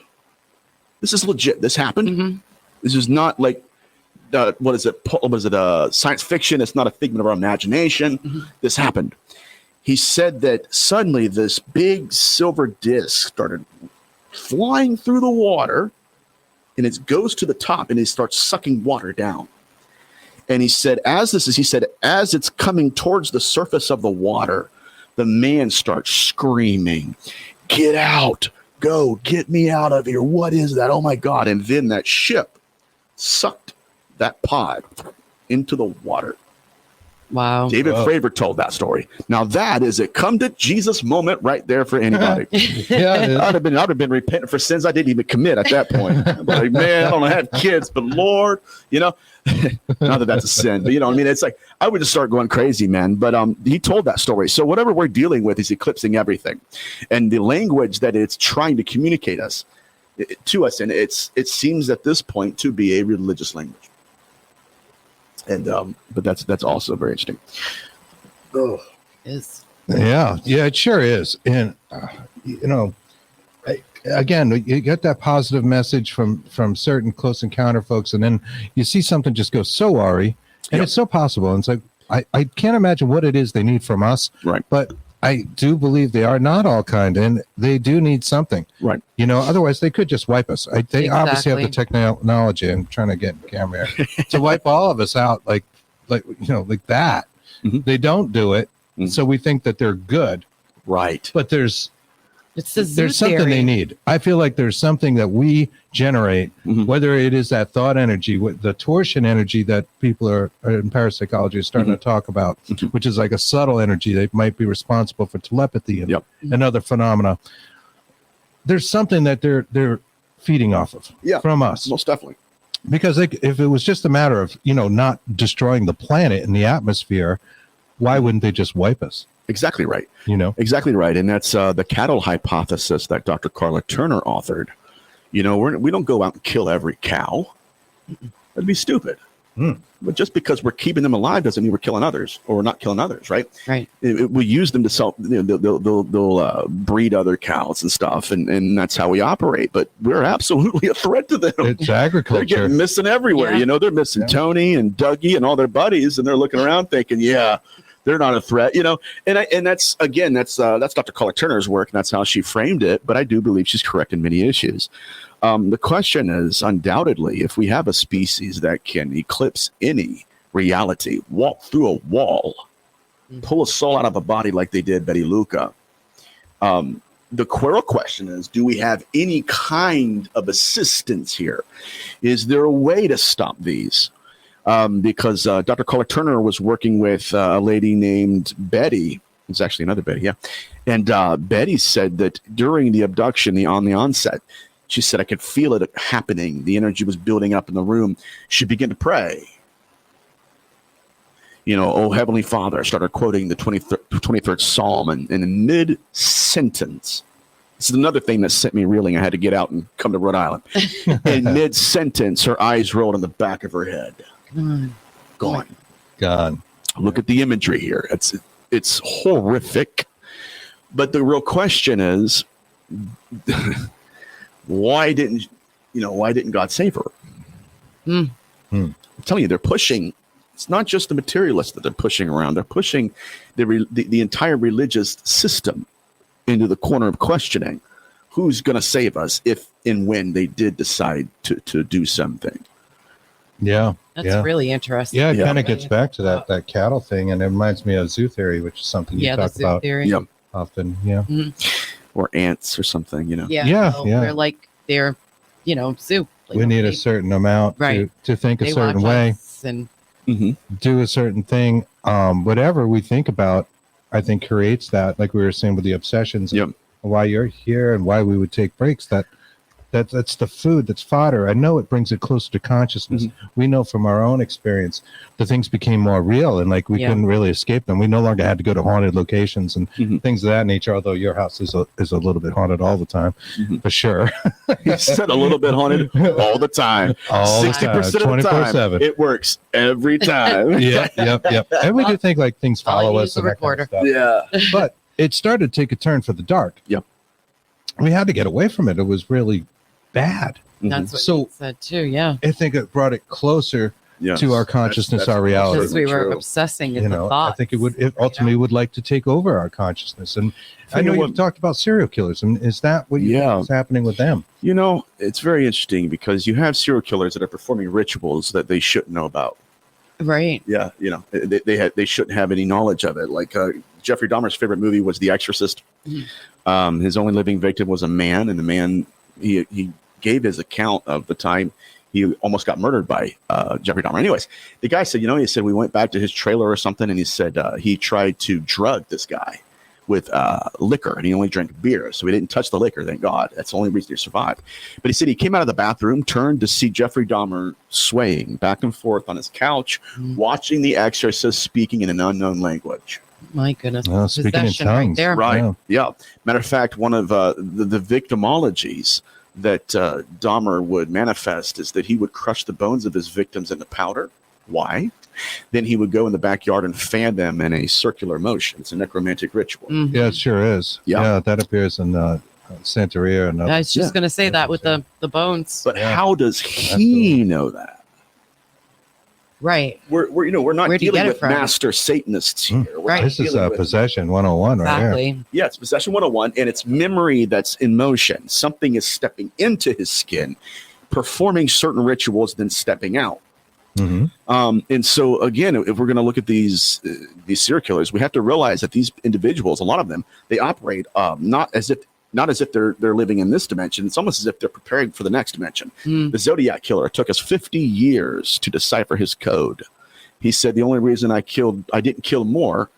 this is legit, this happened. Mm-hmm. This is not like, what is it, science fiction? It's not a figment of our imagination. Mm-hmm. This happened. He said that suddenly this big silver disc started flying through the water, and it goes to the top, and it starts sucking water down. And he said, as it's coming towards the surface of the water, The man starts screaming, "Get out! Go! Get me out of here! What is that? Oh my God!" And then that ship sucked that pod into the water. Wow. David Fravor told that story. Now that is a come to Jesus moment right there for anybody. Yeah, I'd have been repentant for sins I didn't even commit at that point. Like, man, I don't have kids, but Lord, not that that's a sin, but I mean, it's like I would just start going crazy, man. But he told that story. So whatever we're dealing with is eclipsing everything, and the language that it's trying to communicate to us, and it seems at this point to be a religious language. And but that's also very interesting. Oh, yeah, it sure is. And again, you get that positive message from certain close encounter folks, and then you see something just go so awry, and it's so possible. And it's like I can't imagine what it is they need from us, right? But I do believe they are not all kind, and they do need something, right? Otherwise they could just wipe us. They obviously have the technology. I'm trying to get the camera here, to wipe all of us out, like that. Mm-hmm. They don't do it, so we think that they're good, right? But there's something theory. They need. I feel like there's something that we generate, whether it is that thought energy, the torsion energy that people are in parapsychology are starting to talk about, which is like a subtle energy that might be responsible for telepathy and other phenomena. There's something that they're feeding off of from us. Most definitely. Because if it was just a matter of, not destroying the planet and the atmosphere, why wouldn't they just wipe us? Exactly right. Exactly right. And that's the cattle hypothesis that Dr. Carla Turner authored. We don't go out and kill every cow. That'd be stupid. But just because we're keeping them alive doesn't mean we're killing others or we're not killing others, right? Right. We use them to sell. They'll breed other cows and stuff, and that's how we operate. But we're absolutely a threat to them. It's agriculture. They're getting missing everywhere. Yeah. They're missing Tony and Dougie and all their buddies, and they're looking around thinking, they're not a threat, and that's Dr. Carla Turner's work, and that's how she framed it. But I do believe she's correct in many issues. The question is, undoubtedly, if we have a species that can eclipse any reality, walk through a wall, pull a soul out of a body like they did Betty Luca, the real question is, do we have any kind of assistance here? Is there a way to stop these? Because Dr. Carla Turner was working with a lady named Betty. It's actually another Betty, yeah. And Betty said that during the abduction, on the onset, she said, I could feel it happening. The energy was building up in the room. She began to pray. Oh, Heavenly Father, I started quoting the 23rd Psalm, and in mid-sentence, this is another thing that sent me reeling. I had to get out and come to Rhode Island. In mid-sentence, her eyes rolled in the back of her head. Gone. Look at the imagery here. It's horrific. But the real question is, why didn't God save her? I'm telling you, they're pushing. It's not just the materialists that they're pushing around. They're pushing the entire religious system into the corner of questioning who's going to save us if and when they did decide to do something. Yeah. That's really interesting. Yeah, it kind of gets back to that cattle thing, and it reminds me of zoo theory, which is something you talk about often. Yeah. Or ants or something, They're zoo. We need a certain amount to think a certain way and do a certain thing. Whatever we think about, I think creates that, like we were saying with the obsessions, why you're here and why we would take breaks. That's the food, that's fodder. I know it brings it closer to consciousness. We know from our own experience, the things became more real, and like we couldn't really escape them. We no longer had to go to haunted locations and things of that nature, although your house is a little bit haunted all the time, for sure. You said a little bit haunted all the time. 60% of the time. It works every time. Yep. And we do think like things follow us and that kind of stuff. Yeah. But it started to take a turn for the dark. Yep. We had to get away from it. It was really bad. That's what you said too. Yeah. I think it brought it closer to our consciousness, our reality. Because we were obsessing in the thoughts. I think it ultimately would like to take over our consciousness. And I know you've talked about serial killers. And is that what you think is happening with them? It's very interesting because you have serial killers that are performing rituals that they shouldn't know about. Right. Yeah. They shouldn't have any knowledge of it. Like Jeffrey Dahmer's favorite movie was The Exorcist. His only living victim was a man, and the man, he gave his account of the time he almost got murdered by Jeffrey Dahmer. Anyways, the guy said, he said we went back to his trailer or something, and he said he tried to drug this guy with liquor, and he only drank beer, so he didn't touch the liquor, thank God. That's the only reason he survived. But he said he came out of the bathroom, turned to see Jeffrey Dahmer swaying back and forth on his couch, watching The Exorcist speaking in an unknown language. My goodness. Well, speaking in tongues. Right. Yeah. Matter of fact, one of the victimologies that Dahmer would manifest is that he would crush the bones of his victims into powder. Why? Then he would go in the backyard and fan them in a circular motion. It's a necromantic ritual. Mm-hmm. Yeah, it sure is. Yeah, that appears in Santeria. And I was just going to say that with the bones. But how does he know that? Right. We're not dealing with master Satanists here. Right. This is possession 101 exactly. Right here. Yeah, it's possession 101, and it's memory that's in motion. Something is stepping into his skin, performing certain rituals, then stepping out. Mm-hmm. And so, again, if we're going to look at these serial killers, we have to realize that these individuals, a lot of them, they operate not as if they're living in this dimension. It's almost as if they're preparing for the next dimension. The Zodiac killer, it took us 50 years to decipher his code. He said the only reason I didn't kill more.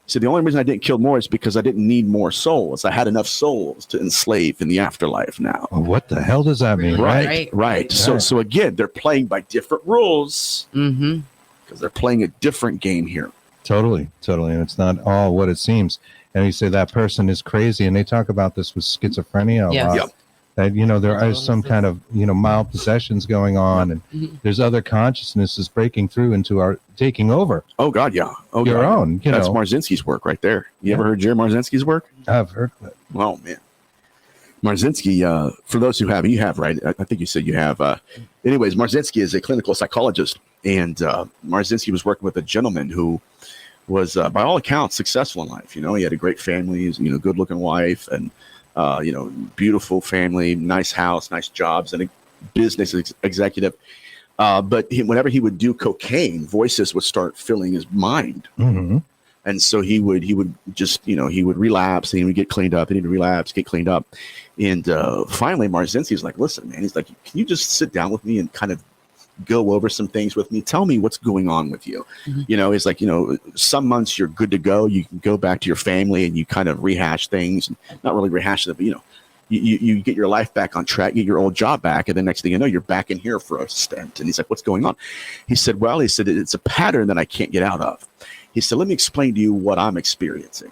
He said the only reason I didn't kill more is because I didn't need more souls. I had enough souls to enslave in the afterlife now. Well, what the hell does that mean? Right. So again, they're playing by different rules because they're playing a different game here. Totally. And it's not all what it seems. And you say that person is crazy, and they talk about this with schizophrenia a lot. Yep. That, there are some kind of, mild possessions going on, and there's other consciousnesses breaking through into our taking over. Oh, God, yeah. Oh, your God. own. That's Marzinski's work right there. You ever heard Jerry Marzinski's work? I've heard of it. Oh, man. Marzinski, for those who haven't, you have, right? I think you said you have. Anyways, Marzinski is a clinical psychologist, and Marzinski was working with a gentleman who was, by all accounts, successful in life. He had a great family, good-looking wife, and beautiful family, nice house, nice jobs, and a business executive. But whenever he would do cocaine, voices would start filling his mind. Mm-hmm. And so he would just, he would relapse and he would get cleaned up and he'd relapse, get cleaned up. And finally, Marzinski's like, listen, man, he's like, can you just sit down with me and kind of go over some things with me? Tell me what's going on with you. Mm-hmm. It's like, some months you're good to go. You can go back to your family and you kind of rehash things, not really rehash it, but you get your life back on track, get your old job back. And the next thing you know, you're back in here for a stint. And he's like, what's going on? He said, it's a pattern that I can't get out of. He said, let me explain to you what I'm experiencing.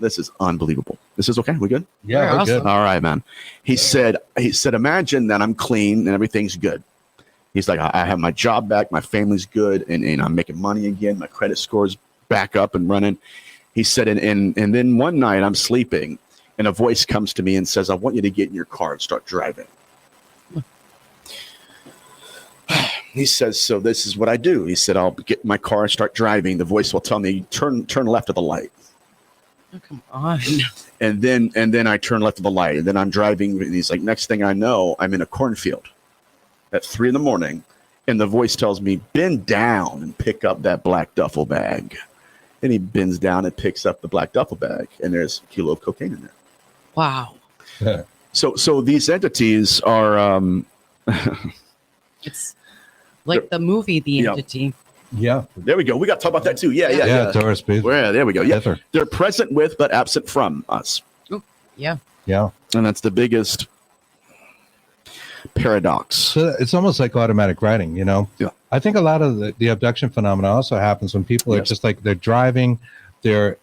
This is unbelievable. This is okay. We good? Yeah, we're good. All right, man. He said, imagine that I'm clean and everything's good. He's like, I have my job back, my family's good, and I'm making money again. My credit score's back up and running. He said, and then one night I'm sleeping, and a voice comes to me and says, I want you to get in your car and start driving. He says, so this is what I do. He said, I'll get in my car and start driving. The voice will tell me, turn left at the light. Oh, come on. And then I turn left at the light, and then I'm driving. And he's like, next thing I know, I'm in a cornfield at 3 a.m, and the voice tells me, bend down and pick up that black duffel bag. And he bends down and picks up the black duffel bag, and there's a kilo of cocaine in there. Wow. Yeah. So these entities are it's like the movie The Entity. Yeah. There we go. We got to talk about that too. Yeah. Doris Booth. Yeah, there we go. Yeah. They're present with but absent from us. Ooh, yeah. And that's the biggest paradox. So it's almost like automatic writing, Yeah. I think a lot of the abduction phenomena also happens when people are just like, they're driving, they're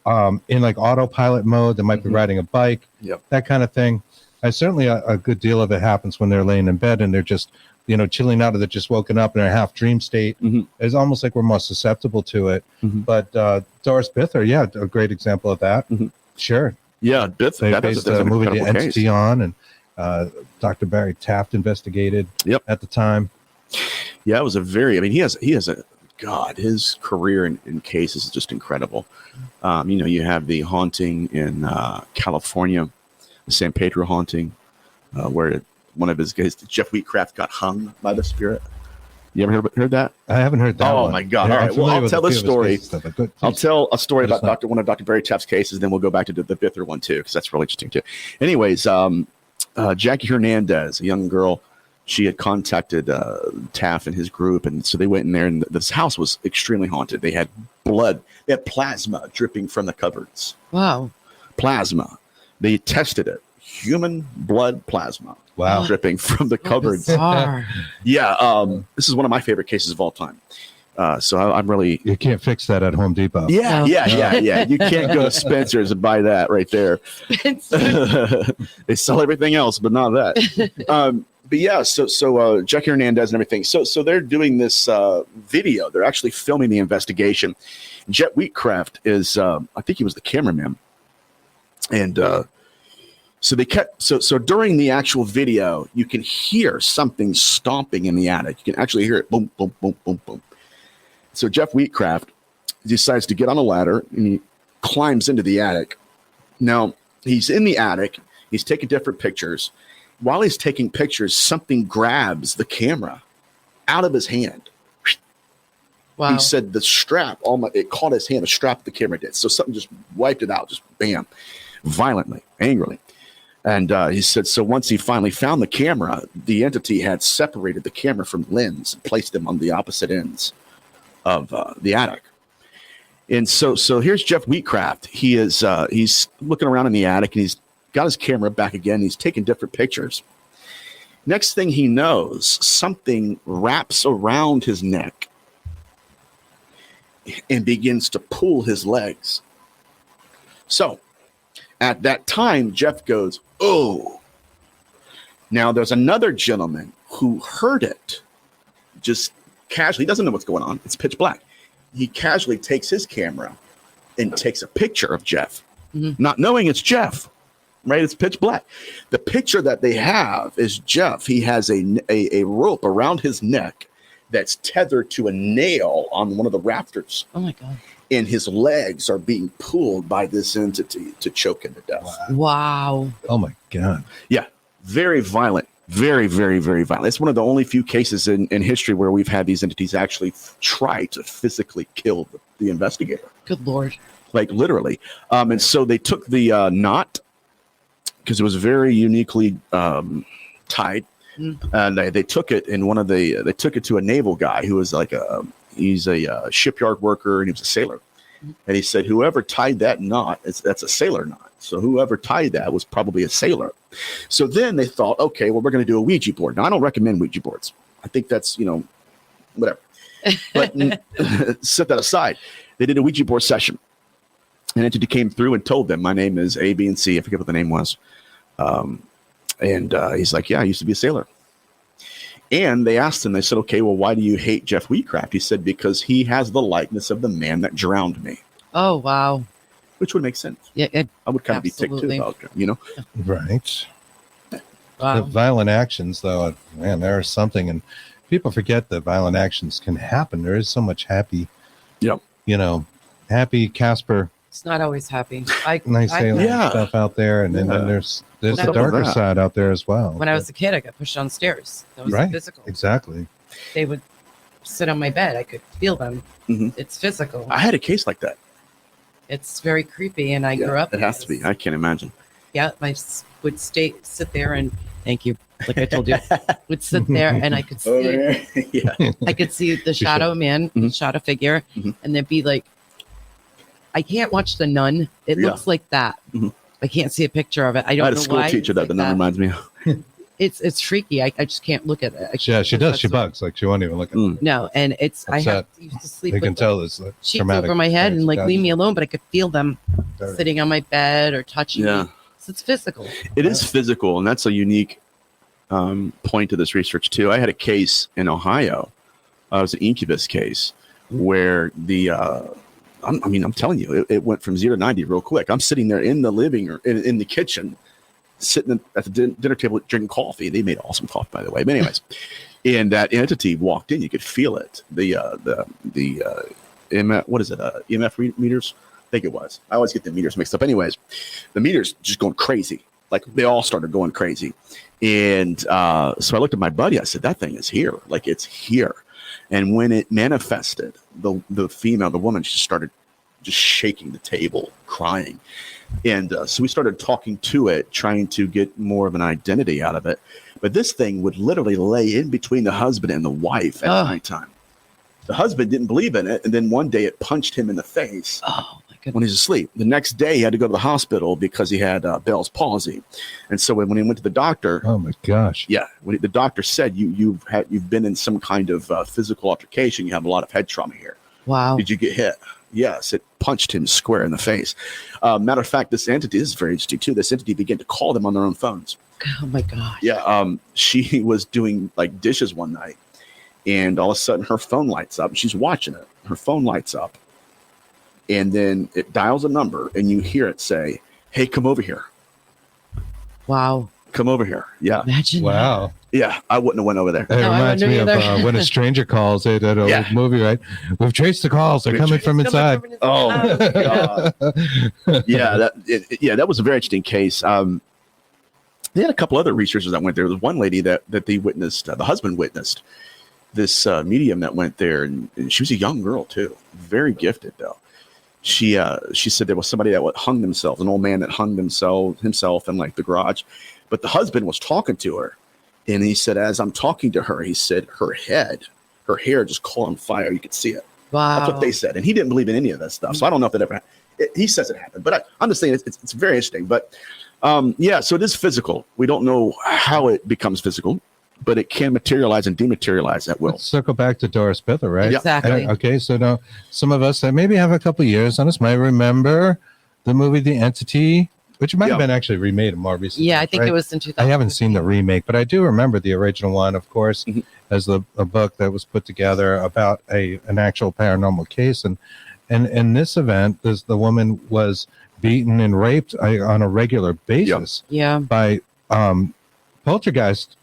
in like autopilot mode, they might be riding a bike, that kind of thing. And certainly a good deal of it happens when they're laying in bed and they're just, chilling out, or they're just woken up in a half dream state. Mm-hmm. It's almost like we're more susceptible to it. Mm-hmm. But Doris Bither, a great example of that. Mm-hmm. Sure. Yeah, Bither. They based the movie The Entity on, and Dr. Barry Taft investigated at the time. Yeah, it was his career in cases is just incredible. You have the haunting in California, the San Pedro haunting, where one of his guys, Jeff Wheatcraft, got hung by the spirit. You ever heard that? I haven't heard that. Oh my God! All right, well, I'll tell the story. I'll tell a story about one of Dr. Barry Tapp's cases, then we'll go back to the Bither one too, because that's really interesting too. Anyways, Jackie Hernandez, a young girl, she had contacted Taff and his group, and so they went in there, and this house was extremely haunted. They had blood, they had plasma dripping from the cupboards. Wow. Plasma. They tested it. Human blood plasma. Wow. Dripping from the cupboards. Yeah. This is one of my favorite cases of all time. So I'm really. You can't fix that at Home Depot. Yeah. You can't go to Spencer's and buy that right there. They sell everything else, but not that. But yeah, so Jackie Hernandez and everything. So they're doing this video. They're actually filming the investigation. Jet Wheatcraft is, I think he was the cameraman. And so they kept, so during the actual video, you can hear something stomping in the attic. You can actually hear it, boom, boom, boom, boom, boom. So Jeff Wheatcraft decides to get on a ladder and he climbs into the attic. Now, he's in the attic. He's taking different pictures. While he's taking pictures, something grabs the camera out of his hand. Wow. He said the strap, it caught his hand, the strap the camera did. So something just wiped it out, just bam, violently, angrily. And he said, so once he finally found the camera, the entity had separated the camera from the lens and placed them on the opposite ends of the attic. And so here's Jeff Wheatcraft. He is he's looking around in the attic and he's got his camera back again. He's taking different pictures. Next thing he knows, something wraps around his neck and begins to pull his legs. So at that time, Jeff goes, oh. Now there's another gentleman who heard it just casually. He doesn't know what's going on. It's pitch black. He casually takes his camera and takes a picture of Jeff, not knowing it's Jeff. Right, it's pitch black. The picture that they have is Jeff. He has a rope around his neck that's tethered to a nail on one of the rafters. Oh my God! And his legs are being pulled by this entity to choke him to death. Wow! Oh my God! Yeah, very violent. Very, very, very violent. It's one of the only few cases in history where we've had these entities actually try to physically kill the investigator. Good Lord! Like literally. And so they took the knot, because it was very uniquely tied, and they took it in they took it to a naval guy who was like he's a shipyard worker and he was a sailor, and he said whoever tied that knot, that's a sailor knot. So whoever tied that was probably a sailor. So then they thought, okay, well, we're going to do a Ouija board. Now I don't recommend Ouija boards. I think that's whatever. But set that aside. They did a Ouija board session. An entity came through and told them, my name is A, B, and C. I forget what the name was. And he's like, yeah, I used to be a sailor. And they asked him, they said, okay, well, why do you hate Jeff Wheatcraft? He said, because he has the likeness of the man that drowned me. Oh, wow. Which would make sense. Yeah, I would kind of be ticked too about it, Right. Wow. The violent actions, though, man, there is something, and people forget that violent actions can happen. There is so much happy, happy Casper. It's not always happy. Nice stuff out there, and then there's the darker side out there as well. When I was a kid, I got pushed downstairs. That was physical. Exactly. They would sit on my bed. I could feel them. It's physical. I had a case like that. It's very creepy, and I grew up. It has to be. I can't imagine. Yeah, I would sit there and thank you. Like I told you, would sit there and I could see. I could see the shadow man, shadow figure, and then be like, I can't watch The Nun. It looks like that. I can't see a picture of it. I had a school teacher that The Nun reminds me of. It's freaky. I just can't look at it. She does. She bugs. Like she won't even look at it. No, and I have to used to sleep. You can tell this sheets over my head and leave me alone, but I could feel them sitting on my bed or touching me. So it's physical. It is physical, and that's a unique point to this research too. I had a case in Ohio. It was an incubus case where I'm telling you, it went from 0 to 90 real quick. I'm sitting there in the living or in the kitchen, sitting at the dinner table drinking coffee. They made awesome coffee, by the way. But anyways, and that entity walked in. You could feel it. The EMF, what is it? EMF meters? I think it was. I always get the meters mixed up. Anyways, the meters just going crazy. Like they all started going crazy. And so I looked at my buddy. I said, that thing is here. Like it's here. And when it manifested, the female, the woman, she started just shaking the table, crying. And so we started talking to it, trying to get more of an identity out of it. But this thing would literally lay in between the husband and the wife at nighttime. The husband didn't believe in it. And then one day it punched him in the face when he's asleep. The next day he had to go to the hospital because he had Bell's palsy. And so when he went to the doctor. Oh, my gosh. Yeah. When the doctor said, you've been in some kind of physical altercation. You have a lot of head trauma here. Wow. Did you get hit? Yes, it punched him square in the face. Matter of fact, this is very interesting too. This entity began to call them on their own phones. Oh my gosh. Yeah. She was doing like dishes one night, and all of a sudden her phone lights up. She's watching it. Her phone lights up, and then it dials a number, and you hear it say, "Hey, come over here." Wow. Come over here. Yeah. Imagine. Wow. That. Yeah, I wouldn't have went over there. It reminds me of When a Stranger Calls. That old movie, right? We've traced the calls. They're coming from inside. Oh, God. That was a very interesting case. They had a couple other researchers that went there. There was one lady that they witnessed, the husband witnessed this medium that went there, and she was a young girl too, very gifted though. She said there was somebody that hung themselves, an old man that hung himself in like the garage, but the husband was talking to her, and he said, as I'm talking to her, he said her hair just caught on fire. You could see it. Wow. That's what they said, and he didn't believe in any of that stuff. So I don't know if that ever happened. He says it happened, but I'm just saying it's very interesting. But so it is physical. We don't know how it becomes physical, but it can materialize and dematerialize at will. Let's circle back to Doris Pither, right? Exactly. Okay, so now some of us that maybe have a couple years on us might remember the movie The Entity, which might have been actually remade more recently. Yeah, I think it was in 2000. I haven't seen the remake, but I do remember the original one, of course, as a book that was put together about an actual paranormal case. And in this event, the woman was beaten and raped on a regular basis by poltergeist.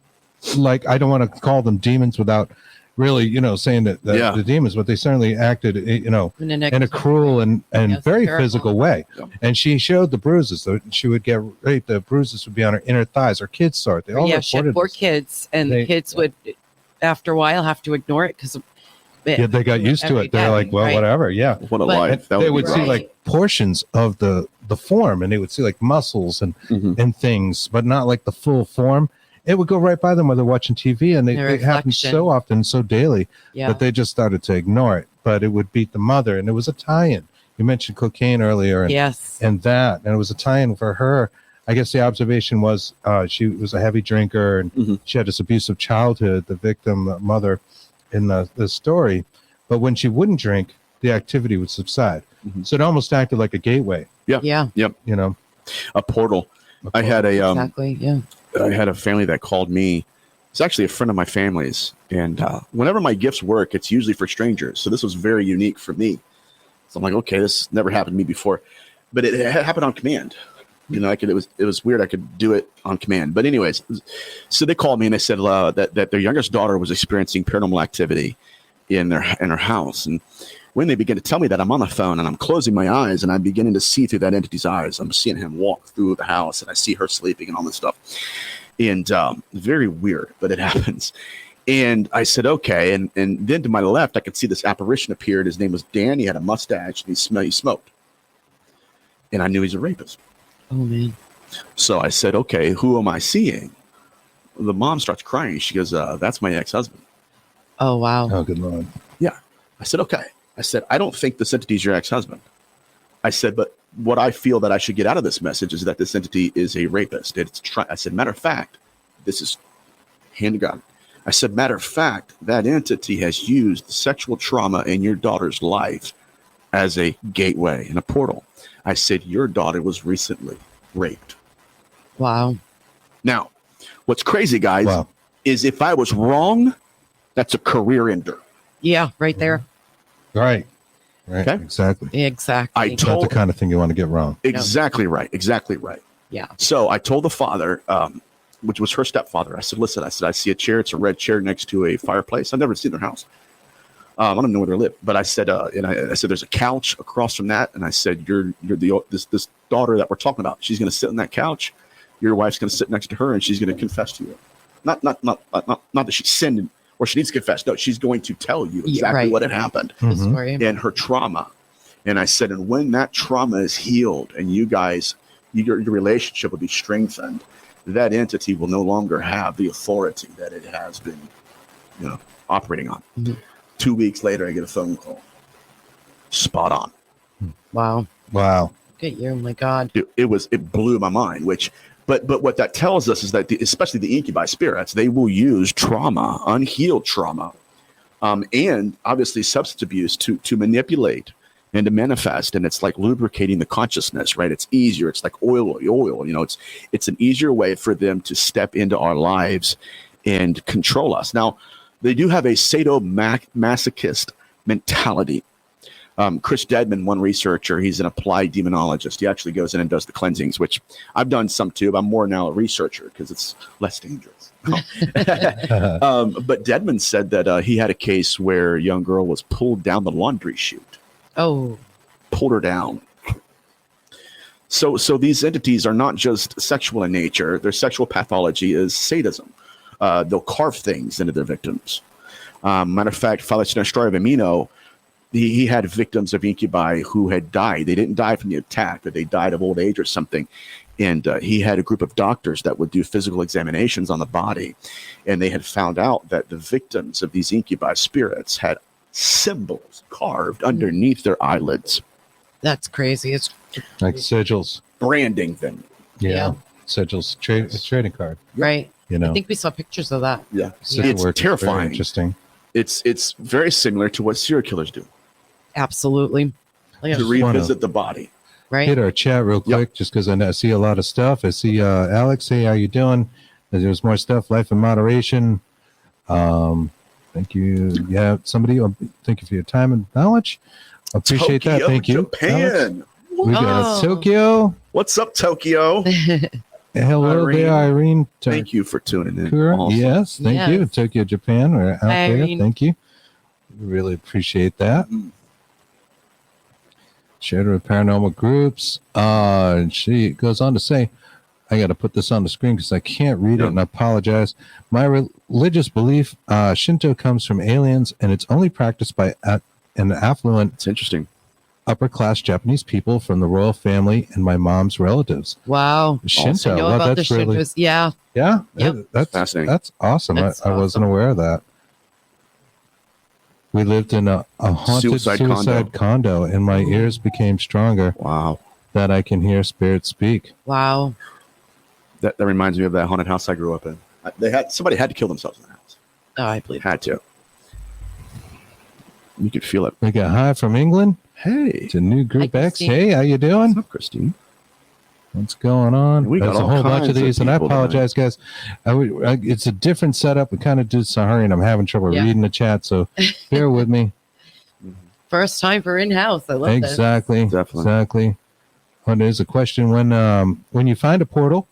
Like, I don't want to call them demons without really, saying that the demons, but they certainly acted, in a cruel and very physical way. Yeah. And she showed the bruises. So she would get raped. The bruises would be on her inner thighs. Her kids saw it. They all she had 4 kids, and the kids would, after a while, have to ignore it because they got used to it. They're like, well, whatever. Yeah. What a life. They would see like portions of the form, and they would see like muscles and things, but not like the full form. It would go right by them while they're watching TV, and it happened so often, so daily, that they just started to ignore it. But it would beat the mother, and it was a tie-in. You mentioned cocaine earlier, and it was a tie-in for her. I guess the observation was she was a heavy drinker, and she had this abusive childhood, the victim mother in the story. But when she wouldn't drink, the activity would subside. So it almost acted like a gateway. Yeah. A portal. I had I had a family that called me. It's actually a friend of my family's. And whenever my gifts work, it's usually for strangers. So this was very unique for me. So I'm like, okay, this never happened to me before. But it happened on command. It was weird. I could do it on command. But anyways, so they called me and they said that their youngest daughter was experiencing paranormal activity in her house. And when they begin to tell me that, I'm on the phone and I'm closing my eyes and I'm beginning to see through that entity's eyes. I'm seeing him walk through the house and I see her sleeping and all this stuff. And very weird, but it happens. And I said, okay. And then to my left, I could see this apparition appeared. His name was Dan. He had a mustache and he smoked. And I knew he's a rapist. Oh, man. So I said, okay, who am I seeing? The mom starts crying. She goes, that's my ex-husband. Oh, wow. Oh, good Lord. Yeah. I said, okay. I said, I don't think this entity is your ex-husband. I said, but what I feel that I should get out of this message is that this entity is a rapist. I said, matter of fact, this is hand to God. I said, matter of fact, that entity has used sexual trauma in your daughter's life as a gateway and a portal. I said, your daughter was recently raped. Wow. Now, what's crazy, guys, is if I was wrong, that's a career ender. Yeah, right there. Right. Okay. Exactly. Not the kind of thing you want to get wrong. Exactly right. Yeah. So I told the father, which was her stepfather, I said, listen, I see a chair. It's a red chair next to a fireplace. I've never seen their house. I don't know where they live, but I said, I said, there's a couch across from that. And I said, you're this daughter that we're talking about. She's going to sit on that couch. Your wife's going to sit next to her and she's going to confess to you. Not that she sinned or she needs to confess. No, she's going to tell you exactly what had happened and her trauma. And I said, and when that trauma is healed and you guys, your relationship will be strengthened, that entity will no longer have the authority that it has been, operating on. 2 weeks later, I get a phone call. Spot on. Wow. Wow. Look at you. Oh my God. It blew my mind, but what that tells us is that especially the incubi spirits, they will use trauma, unhealed trauma, and obviously substance abuse to manipulate and to manifest. And it's like lubricating the consciousness, right? It's easier. It's like oil. It's an easier way for them to step into our lives and control us. Now, they do have a sadomasochist mentality. Chris Dedman, one researcher, he's an applied demonologist. He actually goes in and does the cleansings, which I've done some too, but I'm more now a researcher because it's less dangerous. But Dedman said that he had a case where a young girl was pulled down the laundry chute. Oh. Pulled her down. So these entities are not just sexual in nature. Their sexual pathology is sadism. They'll carve things into their victims. Matter of fact, Father Nestor of Amino, he had victims of incubi who had died. They didn't die from the attack, but they died of old age or something. And he had a group of doctors that would do physical examinations on the body. And they had found out that the victims of these incubi spirits had symbols carved underneath their eyelids. That's crazy. It's like sigils. Branding them. Yeah. Sigils. Trading card. Right. I think we saw pictures of that. Yeah. It's terrifying. Very interesting. It's very similar to what serial killers do. Absolutely. To revisit the body. Right. Hit our chat real quick, just because I see a lot of stuff. I see Alex. Hey, how you doing? There's more stuff. Life in moderation. Thank you. Yeah, somebody. Thank you for your time and knowledge. Appreciate Tokyo, that. Thank you. Japan. We got Tokyo. What's up, Tokyo? Hello Irene. there, Irene. Thank you for tuning in. Yes, thank you. Tokyo, Japan. We're out there. Irene. Thank you. We really appreciate that. Shared with paranormal groups. And she goes on to say, I got to put this on the screen because I can't read it, and I apologize. My religious belief, Shinto, comes from aliens, and it's only practiced by an affluent, it's interesting, upper-class Japanese people from the royal family and my mom's relatives. Wow. Shinto. I know about the Shintos. Yeah. Yeah. Yep. That's fascinating. That's awesome. I wasn't aware of that. We lived in a haunted suicide condo, and my ears became stronger. Wow. That I can hear spirits speak. Wow. That reminds me of that haunted house I grew up in. Somebody had to kill themselves in the house. Oh, I believe had to. You could feel it. We got hi from England. Hey, it's a new group X. Christine. Hey, how you doing? What's up, Christine? What's going on? We got There's a whole bunch of these, and I apologize, guys. It's a different setup. We kind of did some hurry, and I'm having trouble reading the chat, so bear with me. First time for in-house. I love exactly. Exactly. Well, there's a question: when you find a portal,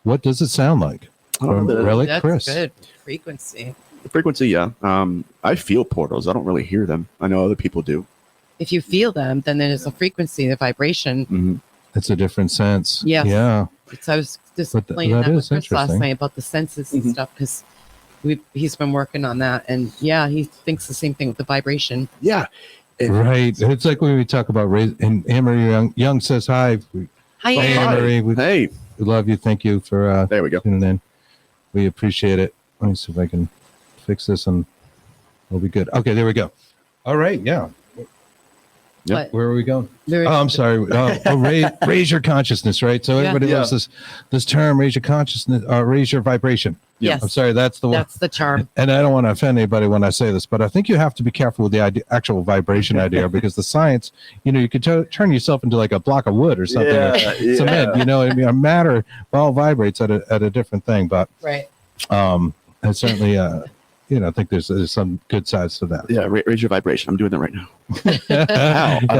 what does it sound like? Relic That's Chris. Good frequency. The frequency, yeah. I feel portals. I don't really hear them. I know other people do. If you feel them, then there's a frequency, a vibration. Mm-hmm. It's a different sense. Yes. Yeah. So I was just playing that with Chris last night about the senses and stuff, because he's been working on that, and he thinks the same thing with the vibration. Yeah. Right. It's like when we talk about and Anne-Marie Young says hi. Hi, Anne-Marie. Hey. We love you. Thank you for there we go. tuning in. We appreciate it. Let me see if I can fix this and we'll be good. Okay, there we go. All right. Yeah. Yep. Where are we going? I'm sorry. Raise your consciousness, right? So everybody loves this term, raise your consciousness, raise your vibration. Yes. I'm sorry, that's the one. That's the charm. And I don't want to offend anybody when I say this, but I think you have to be careful with the actual vibration idea, because the science, you could turn yourself into like a block of wood or something, or cement. A matter all vibrates at a different thing. But right. And certainly, I think there's some good sides to that. Yeah, raise your vibration. I'm doing that right now.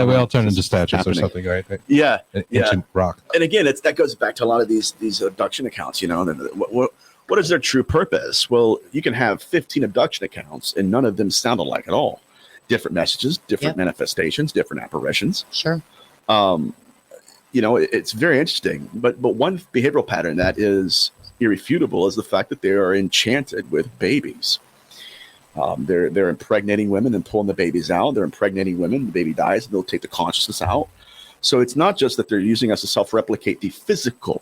We all turn into statues or something, right? Yeah, ancient rock. And again, that goes back to a lot of these abduction accounts. What is their true purpose? Well, you can have 15 abduction accounts, and none of them sound alike at all. Different messages, different manifestations, different apparitions. Sure. It's very interesting. But one behavioral pattern that is irrefutable is the fact that they are enchanted with babies. They're impregnating women and pulling the babies out. They're impregnating women, the baby dies, and they'll take the consciousness out. So it's not just that they're using us to self-replicate the physical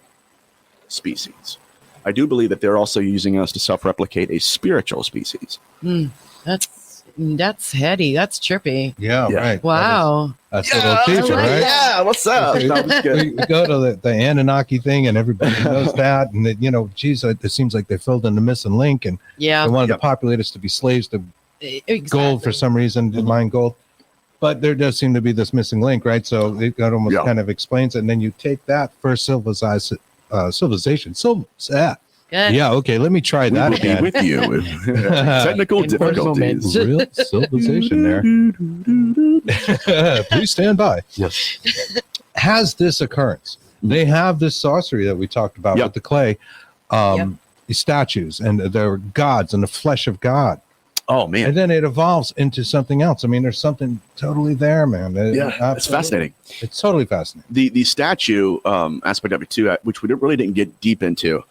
species. I do believe that they're also using us to self-replicate a spiritual species. That's heady. That's trippy. Yeah. Right. Wow. That's a little teacher, right? Yeah, what's up? We go to the Anunnaki thing, and everybody knows that. And that, geez, it seems like they filled in the missing link, and they wanted to populate us to be slaves to gold for some reason, to mine gold. But there does seem to be this missing link, right? So that almost kind of explains it. And then you take that first civilization. Yeah, okay, let me try that again. With you with technical difficulties. Real civilization there. Please stand by. Yes. Has this occurrence? They have this sorcery that we talked about with the clay, the statues, and they're gods and the flesh of God. Oh, man. And then it evolves into something else. I mean, there's something totally there, man. It's fascinating. It's totally fascinating. The statue aspect of it, too, which we really didn't get deep into.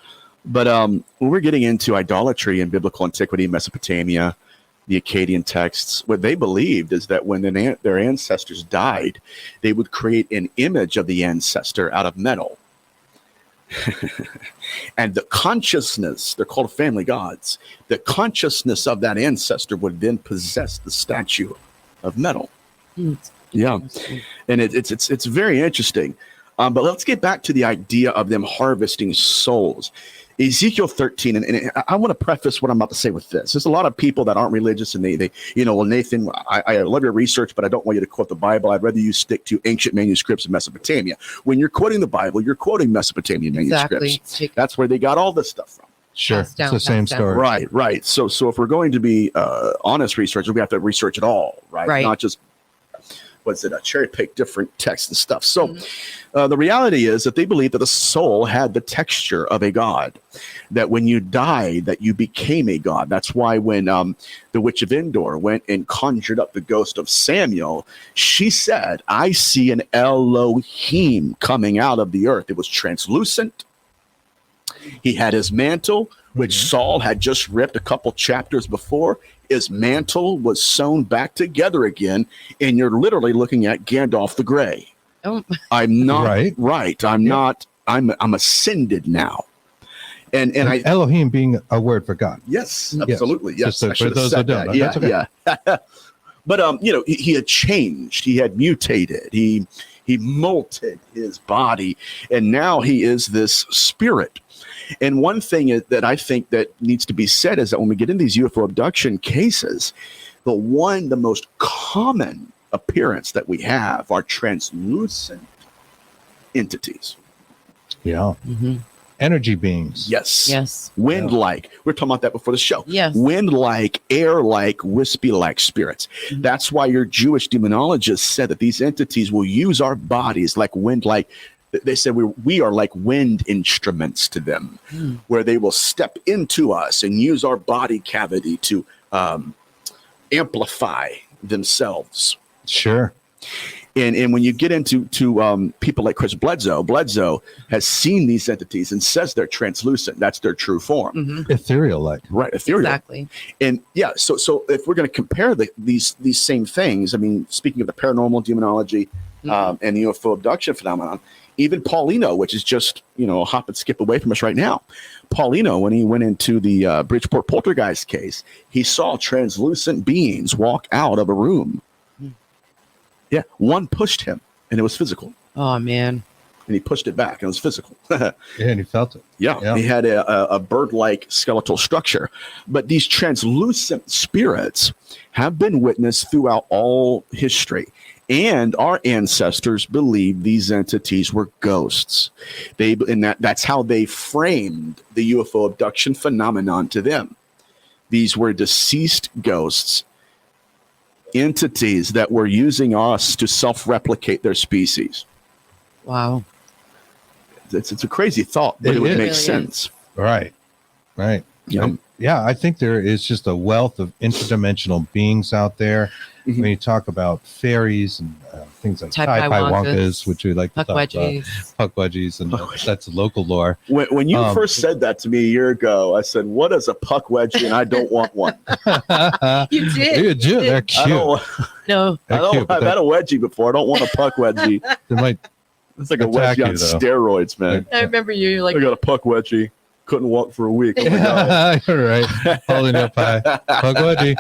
But when we're getting into idolatry in biblical antiquity, Mesopotamia, the Akkadian texts, what they believed is that when their ancestors died, they would create an image of the ancestor out of metal. And the consciousness, they're called family gods, the consciousness of that ancestor would then possess the statue of metal. Yeah. And it's very interesting. But let's get back to the idea of them harvesting souls. Ezekiel 13, and I want to preface what I'm about to say with this. There's a lot of people that aren't religious, and they well, Nathan, I love your research, but I don't want you to quote the Bible. I'd rather you stick to ancient manuscripts of Mesopotamia. When you're quoting the Bible, you're quoting Mesopotamian manuscripts. That's where they got all this stuff from. Sure, it's the same story. Right. So if we're going to be honest researchers, we have to research it all, right? Not just cherry pick different texts and stuff. So the reality is that they believe that the soul had the texture of a god, that when you died, that you became a god. That's why when the witch of Endor went and conjured up the ghost of Samuel, she said, I see an Elohim coming out of the earth. It was translucent. He had his mantle, which Saul had just ripped a couple chapters before. His mantle was sewn back together again, and you're literally looking at Gandalf the Grey. Oh. I'm not right. I'm not. I'm ascended now. And Elohim being a word for God. Yes, absolutely. Yes, for those who don't know. Yeah. But he had changed. He had mutated. He molted his body, and now he is this spirit. And one thing that I think that needs to be said is that when we get into these UFO abduction cases, the most common appearance that we have are translucent entities. Yeah. Energy beings. Yes. Wind-like. We were talking about that before the show. Yes. Wind-like, air-like, wispy-like spirits. That's why your Jewish demonologists said that these entities will use our bodies like wind-like. They said we are like wind instruments to them, where they will step into us and use our body cavity to amplify themselves. Sure. And when you get into people like Chris Bledsoe has seen these entities and says they're translucent. That's their true form. Ethereal-like. Right, ethereal. Exactly. And so if we're going to compare these same things, I mean, speaking of the paranormal, demonology, and the UFO abduction phenomenon, even Paulino, which is just, a hop and skip away from us right now. Paulino, when he went into the Bridgeport poltergeist case, he saw translucent beings walk out of a room. Yeah, one pushed him, and it was physical. Oh, man. And he pushed it back, and it was physical. And he felt it. Yeah. He had a bird-like skeletal structure. But these translucent spirits have been witnessed throughout all history. And our ancestors believed these entities were ghosts. That's how they framed the UFO abduction phenomenon to them. These were deceased ghosts, entities that were using us to self-replicate their species. Wow. It's a crazy thought, but it would make sense. Right. Yeah. I think there is just a wealth of interdimensional beings out there. when you talk about fairies and things like Tai Wonkas, which we like to talk about, Puckwudgies, and that's local lore. When you first said that to me a year ago, I said, "What is a Puckwudgie?" And I don't want one. You did. They're cute. No, cute, I've had a wedgie before. I don't want a Puckwudgie. It's like a wedgie on steroids, man. I remember you're like, I got a Puckwudgie. Couldn't walk for a week. Oh You're right. Holding up high. Puckwudgie.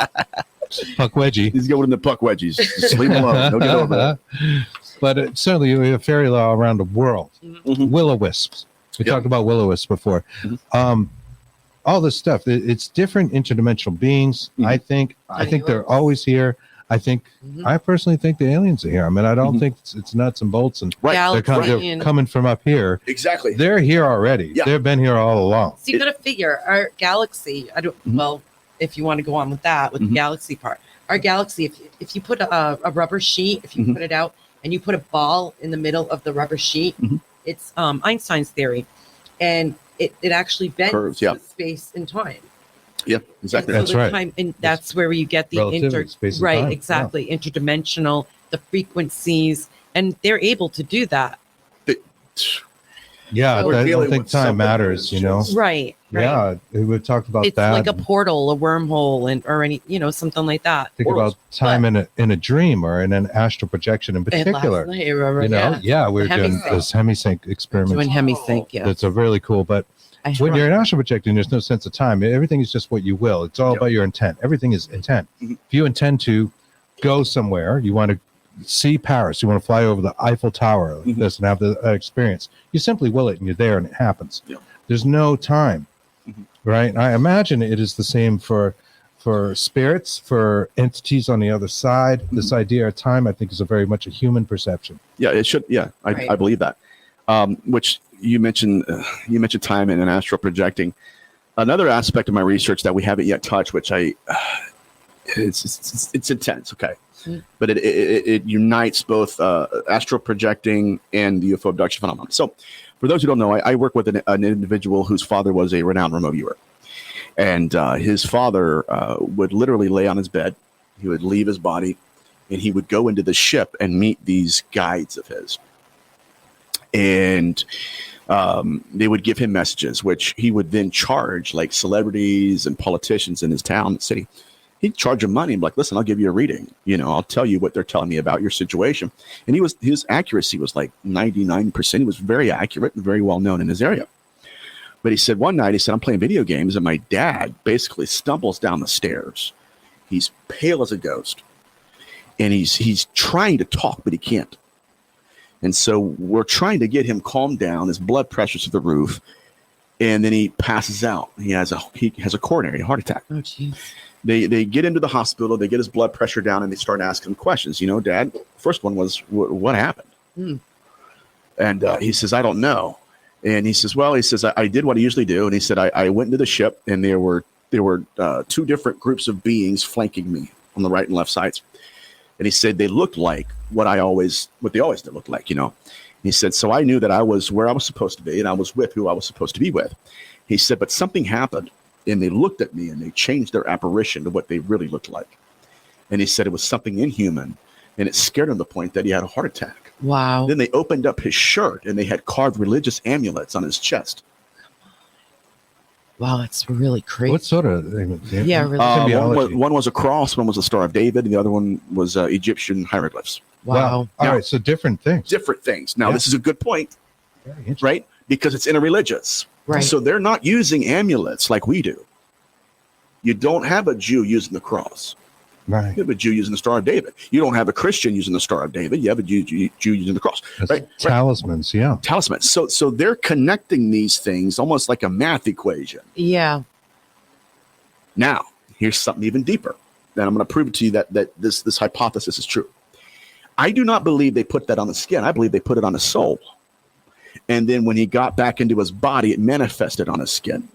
He's going in the Puckwudgies. Just leave him alone. Don't get over it. But certainly we have fairy law around the world. Mm-hmm. Will-o-wisps. We talked about will-o-wisps before. Mm-hmm. All this stuff. It's different interdimensional beings. Mm-hmm. I think they're always here. I personally think the aliens are here. I mean, I don't think it's nuts and bolts and they're coming from up here. Exactly. They're here already. Yeah. They've been here all along. So you got to figure our galaxy. Well, if you want to go on with that, with the galaxy part, our galaxy. If you put a rubber sheet, if you put it out and you put a ball in the middle of the rubber sheet, it's Einstein's theory, and it actually bends curves, space and time. Yeah, exactly. That's right. Time, and that's where you get the interdimensional, the frequencies, and they're able to do that. I don't think time matters, Right. Yeah, we've talked about it's that. It's like a portal, a wormhole, or any, something like that. Think about time in a dream or in an astral projection in particular. Last night, remember, we're doing this hemisync experiment. Doing hemisync, That's a really cool, but when you're in astral projecting, there's no sense of time. Everything is just what you will. It's all about your intent. Everything is intent. If you intend to go somewhere, you want to see Paris, you want to fly over the Eiffel Tower, like this, and have that experience. You simply will it, and you're there, and it happens. Yeah. There's no time, right? I imagine it is the same for spirits, for entities on the other side. This idea of time, I think, is very much a human perception. Yeah, it should. Yeah, I believe that. Which you mentioned time and astral projecting. Another aspect of my research that we haven't yet touched, which it's intense, okay, but it unites both astral projecting and the UFO abduction phenomenon. So, for those who don't know, I work with an individual whose father was a renowned remote viewer, and his father would literally lay on his bed. He would leave his body, and he would go into the ship and meet these guides of his. And they would give him messages, which he would then charge like celebrities and politicians in his town, city. He'd charge them money and be like, listen, I'll give you a reading. I'll tell you what they're telling me about your situation. And his accuracy was like 99%. He was very accurate and very well known in his area. But he said one night, I'm playing video games and my dad basically stumbles down the stairs. He's pale as a ghost. And he's trying to talk, but he can't. And so we're trying to get him calmed down. His blood pressure's to the roof, and then he passes out. He has a coronary heart attack. Oh, jeez. They get him to the hospital. They get his blood pressure down, and they start asking him questions. Dad. First one was, what happened? And he says, I don't know. And he says, I did what I usually do. And he said, I went into the ship, and there were two different groups of beings flanking me on the right and left sides. And he said they looked like what they always did look like, And he said, so I knew that I was where I was supposed to be, and I was with who I was supposed to be with. He said, but something happened, and they looked at me, and they changed their apparition to what they really looked like. And he said it was something inhuman, and it scared him to the point that he had a heart attack. Wow. Then they opened up his shirt, and they had carved religious amulets on his chest. Wow, that's really crazy. What sort of? Yeah, really. One was a cross, one was a Star of David, and the other one was Egyptian hieroglyphs. Wow. All right, so different things. Now, this is a good point, right? Because it's interreligious. Right. So they're not using amulets like we do. You don't have a Jew using the cross. Right. You have a Jew using the Star of David. You don't have a Christian using the Star of David. You have a Jew using the cross. Right? Talismans, yeah. Talismans. So they're connecting these things almost like a math equation. Yeah. Now, here's something even deeper. And I'm going to prove it to you that this hypothesis is true. I do not believe they put that on the skin. I believe they put it on his soul. And then when he got back into his body, it manifested on his skin.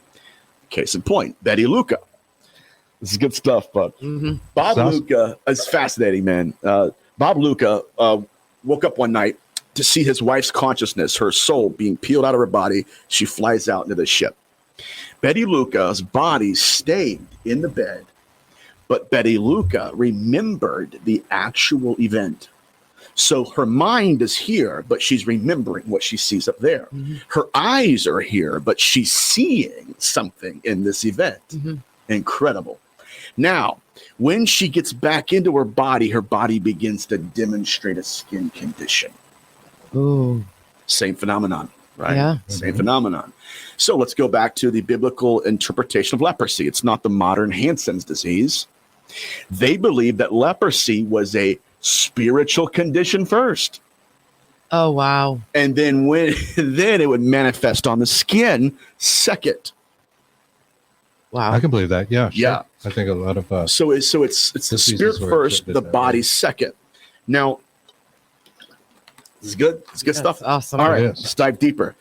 Case in point, Betty Luca. This is good stuff, bud. Bob Luca is fascinating, man. Bob Luca woke up one night to see his wife's consciousness, her soul being peeled out of her body. She flies out into the ship. Betty Luca's body stayed in the bed But Betty Luca remembered the actual event. So her mind is here, but she's remembering what she sees up there. Mm-hmm. Her eyes are here, but she's seeing something in this event. Mm-hmm. Incredible. Now, when she gets back into her body begins to demonstrate a skin condition. Ooh. Same phenomenon, right? Yeah. Same phenomenon. So let's go back to the biblical interpretation of leprosy. It's not the modern Hansen's disease. They believe that leprosy was a spiritual condition first. Oh, wow. And then then it would manifest on the skin second. Wow. I can believe that. Yeah. Sure. Yeah. I think a lot of so it's the spirit first, the body second. Now, this is good. It's good stuff. Awesome. All right, let's dive deeper.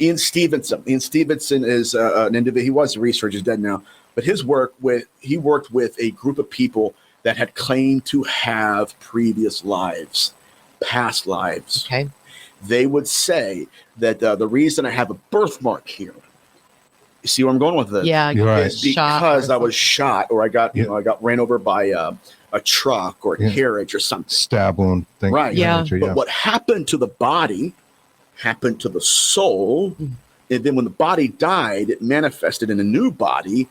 Ian Stevenson. Ian Stevenson is an individual. He was a researcher. He's dead now. But he worked with a group of people that had claimed to have previous lives, past lives. Okay. They would say that the reason I have a birthmark here, you see where I'm going with this? Yeah, is because I was shot, or I got I got ran over by a truck or a carriage or something. Stab wound thing. Right. Yeah. But what happened to the body happened to the soul. And then when the body died, it manifested in a new body,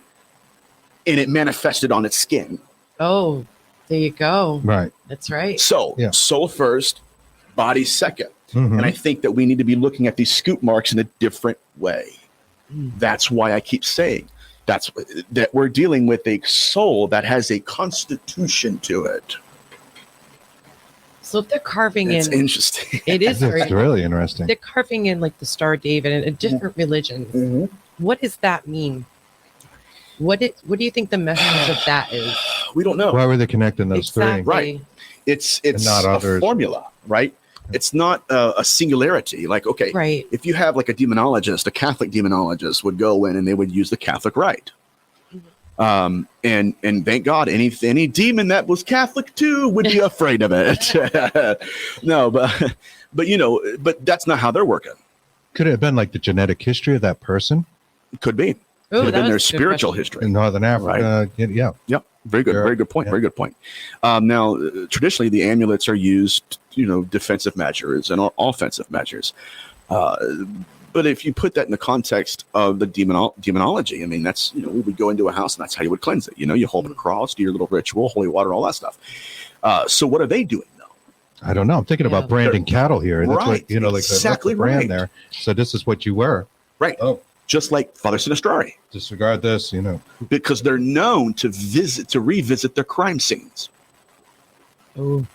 and it manifested on its skin. Oh, there you go. Right. That's right. So soul first, body second. Mm-hmm. And I think that we need to be looking at these scoop marks in a different way. That's why I keep saying that we're dealing with a soul that has a constitution to it. So if they're carving it's in, interesting. It is really interesting. They're carving in like the Star of David and a different religion. Mm-hmm. What does that mean? What do you think the message of that is? We don't know. Why were they connecting those three? Right. It's not a formula, right? It's not a singularity. Like, okay, right. If you have like a demonologist, a Catholic demonologist would go in and they would use the Catholic rite. Mm-hmm. And thank God, any demon that was Catholic too would be afraid of it. No, but that's not how they're working. Could it have been like the genetic history of that person? It could be. Could have been their spiritual history in Northern Africa. Right. Yeah. Yep. Very good. Very good point. Very good point. Now, traditionally, the amulets are used, defensive measures and offensive measures. But if you put that in the context of the demonology, I mean, that's, we would go into a house and that's how you would cleanse it. You hold a cross, do your little ritual, holy water, all that stuff. So what are they doing though? I don't know. I'm thinking about branding cattle here. That's right. What, like exactly the brand there. So this is what you were. Right. Oh. Just like Father Sinistrari. Disregard this, because they're known to revisit their crime scenes. Oh,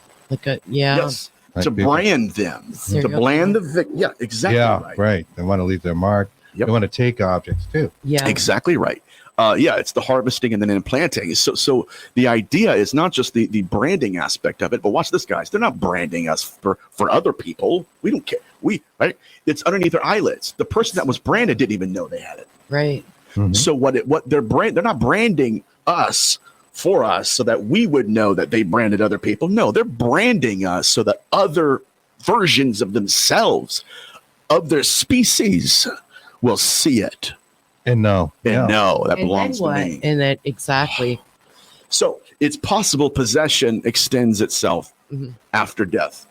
yes, to brand them, to brand the victim. Yeah, exactly. Yeah, right. They want to leave their mark. Yep. They want to take objects too. Yeah, exactly right. It's the harvesting and then implanting. So the idea is not just the branding aspect of it, but watch this, guys. They're not branding us for other people. We don't care. Right? It's underneath their eyelids. The person that was branded didn't even know they had it. Right. Mm-hmm. So they're not branding us for us so that we would know that they branded other people. No, they're branding us so that other versions of themselves, of their species, will see it. And know that belongs to me. And that exactly. So it's possible possession extends itself after death,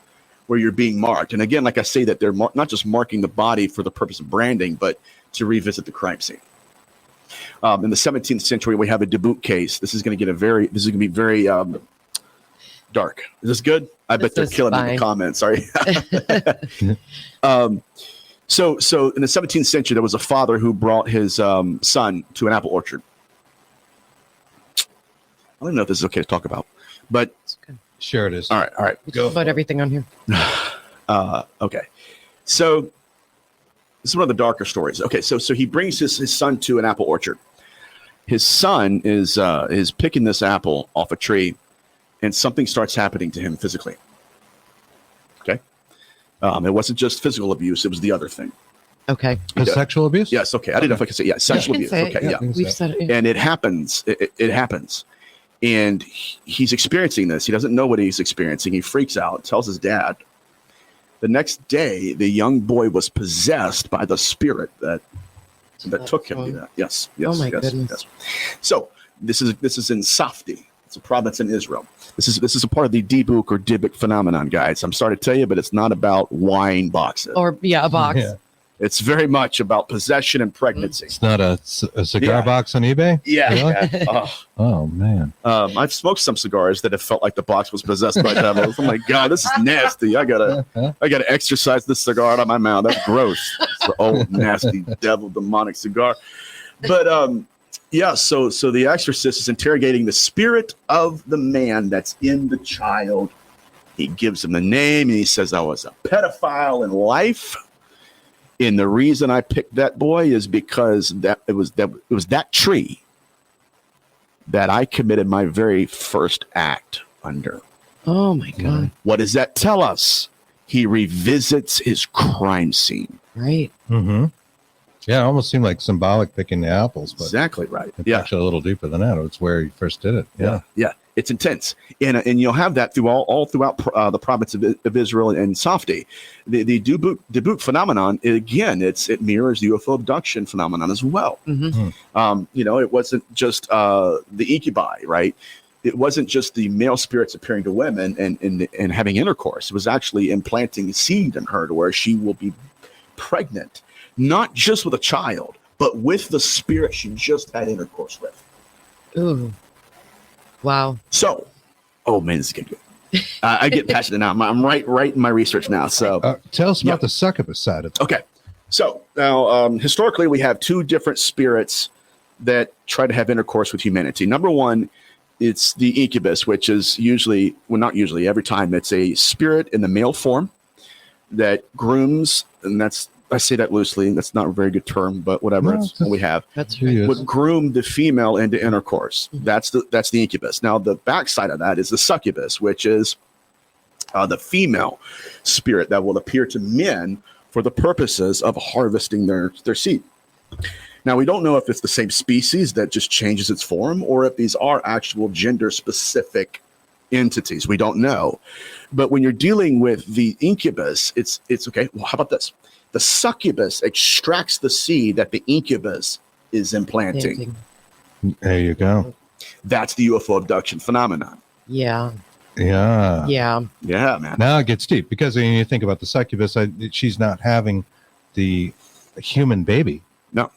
where you're being marked. And again, like I say, that they're not just marking the body for the purpose of branding, but to revisit the crime scene. In the 17th century, we have a debut case. This is going to be very dark. Is this good? I bet they're killing me in the comments. Sorry. So in the 17th century, there was a father who brought his son to an apple orchard. I don't know if this is okay to talk about, but sure it is. All right. Go about everything on here. Okay. So this is one of the darker stories. Okay, so he brings his son to an apple orchard. His son is picking this apple off a tree, and something starts happening to him physically. Okay. It wasn't just physical abuse; it was the other thing. Okay. Sexual abuse? Yes. Okay. I didn't know if I could say sexual abuse. Okay. Yeah. We've said it. And it happens. It happens, and he's experiencing this. He doesn't know what he's experiencing. He freaks out. Tells his dad. The next day, the young boy was possessed by the spirit that took him to that. Yes. Oh my goodness. Yes. So this is in Safdi. It's a province in Israel. This is a part of the Dibuk or Dybbuk phenomenon, guys. I'm sorry to tell you, but it's not about wine boxes. Or a box. Yeah. It's very much about possession and pregnancy. It's not a cigar box on eBay? Yeah. Really? Yeah. Oh, man. I've smoked some cigars that have felt like the box was possessed by devils. I'm like, God, this is nasty. I gotta exercise this cigar out of my mouth. That's gross. It's the old nasty devil demonic cigar. But so the exorcist is interrogating the spirit of the man that's in the child. He gives him the name and he says, I was a pedophile in life. And the reason I picked that boy is because it was that tree that I committed my very first act under. Oh my God. What does that tell us? He revisits his crime scene. Right. Mm-hmm. Yeah, it almost seemed like symbolic picking the apples, but exactly right. It's actually a little deeper than that. It's where he first did it. Yeah. It's intense, and you'll have that all throughout the province of Israel and Safdi. The Dybbuk phenomenon, again, it mirrors the UFO abduction phenomenon as well. Mm-hmm. It wasn't just the incubi, right? It wasn't just the male spirits appearing to women and having intercourse. It was actually implanting seed in her to where she will be pregnant, not just with a child, but with the spirit she just had intercourse with. Ooh. Wow. So, oh man, this is getting good. I get passionate now. I'm right in my research now. So, tell us about the succubus side of it. Okay. So now, historically, we have two different spirits that try to have intercourse with humanity. Number one, it's the incubus, which is every time it's a spirit in the male form that grooms, and I say that loosely. That's not a very good term, but whatever. No, that's what we have. That's right. Would groom the female into intercourse. Mm-hmm. That's the incubus. Now, the backside of that is the succubus, which is the female spirit that will appear to men for the purposes of harvesting their seed. Now, we don't know if it's the same species that just changes its form or if these are actual gender-specific entities. We don't know. But when you're dealing with the incubus, it's okay. Well, how about this? The succubus extracts the seed that the incubus is implanting. There you go. That's the UFO abduction phenomenon. Yeah. Yeah. Yeah. Yeah, man. Now it gets deep because when you think about the succubus, she's not having the human baby. No.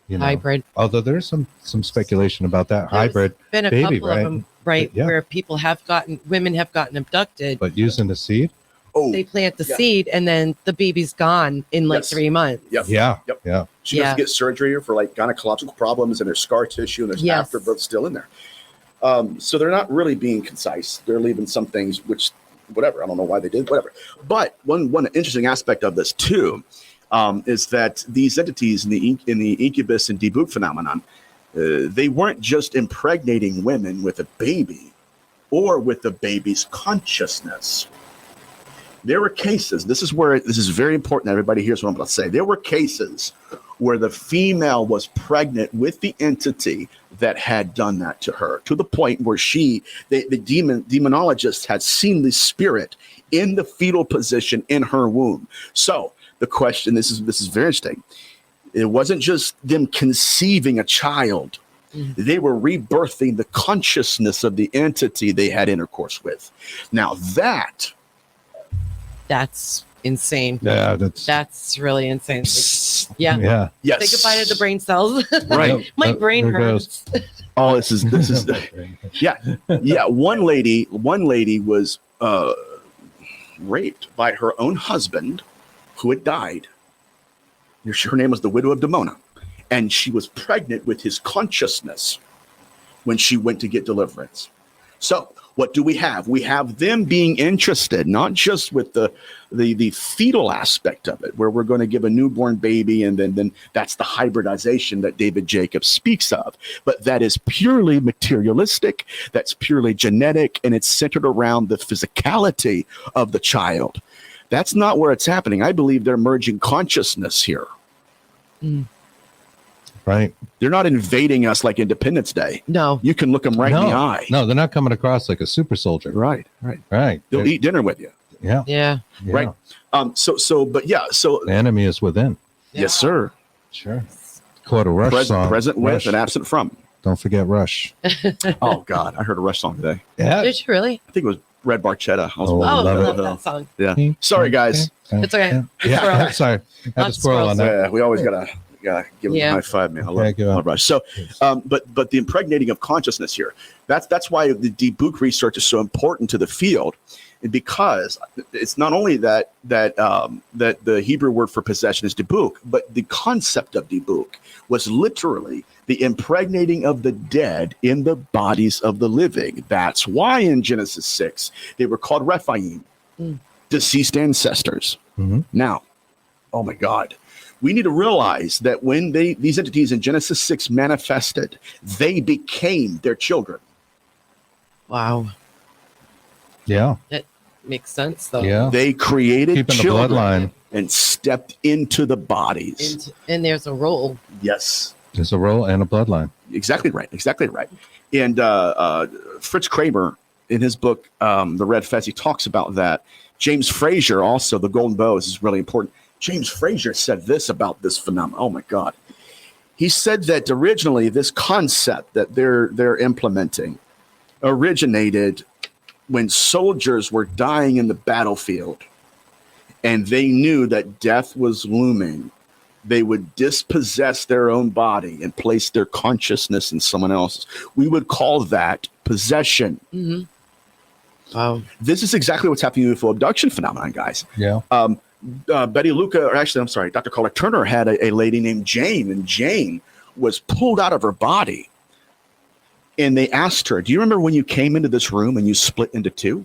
Hybrid. Although there's some speculation about that hybrid been a baby, couple right? of them, right? Yeah. Where women have gotten abducted. But using the seed? Oh, they plant the seed and then the baby's gone in like 3 months. Yep. Yeah. Yep. Yeah. She has to get surgery for like gynecological problems and there's scar tissue and there's afterbirth still in there. So they're not really being concise. They're leaving some things, which, whatever. I don't know why they did, whatever. But one interesting aspect of this too is that these entities in the incubus and Dybbuk phenomenon, they weren't just impregnating women with a baby or with the baby's consciousness. There were cases, this is very important, everybody hears what I'm going to say. There were cases where the female was pregnant with the entity that had done that to her, to the point where the demonologist had seen the spirit in the fetal position in her womb. So the question, this is very interesting. It wasn't just them conceiving a child. Mm-hmm. They were rebirthing the consciousness of the entity they had intercourse with. Now that's insane. Yeah, that's really insane. Yeah. Yeah. Yes. Say goodbye to the brain cells. Right. My brain hurts. Oh, this is yeah. One lady was raped by her own husband who had died. Her name was the widow of Demona, and she was pregnant with his consciousness when she went to get deliverance. So what do we have? We have them being interested, not just with the fetal aspect of it, where we're going to give a newborn baby and then that's the hybridization that David Jacobs speaks of. But that is purely materialistic, that's purely genetic, and it's centered around the physicality of the child. That's not where it's happening. I believe they're merging consciousness here. Mm. Right. They're not invading us like Independence Day. No. You can look them right in the eye. No, they're not coming across like a super soldier. Right. They'll eat dinner with you. Yeah. Right. So the enemy is within. Yes, sir. Sure. Quote a Rush song. Present with Rush. and absent from. Don't forget Rush. Oh God, I heard a Rush song today. Yeah. Did you really? I think it was Red Barchetta. I love that song. Yeah. Sorry, guys. It's okay. Yeah. Sorry. I had to squirrel on that. Yeah, we always gotta give them a high five, man. I love Rush. So, but the impregnating of consciousness here. That's why the debunk research is so important to the field, because it's not only that the Hebrew word for possession is debunk, but the concept of debunk was literally the impregnating of the dead in the bodies of the living. That's why in Genesis 6 they were called Rephaim, deceased ancestors. Mm-hmm. Now, oh my God, we need to realize that when these entities in Genesis 6 manifested, they became their children. Wow. Yeah. That makes sense, though. Yeah. They created Keeping children the bloodline and stepped into the bodies. And there's a role. Yes. There's a role and a bloodline. Exactly right. Exactly right. And Fritz Kramer, in his book, The Red Fez, he talks about that. James Frazier, also, The Golden Bow, this is really important. James Frazier said this about this phenomenon. Oh, my God. He said that originally this concept that they're implementing originated when soldiers were dying in the battlefield and they knew that death was looming. They would dispossess their own body and place their consciousness in someone else's. We would call that possession. Mm-hmm. Wow. This is exactly what's happening in the UFO abduction phenomenon, guys. Yeah. Betty Luca, or actually, I'm sorry, Dr. Carla Turner had a lady named Jane, and Jane was pulled out of her body. And they asked her, do you remember when you came into this room and you split into two?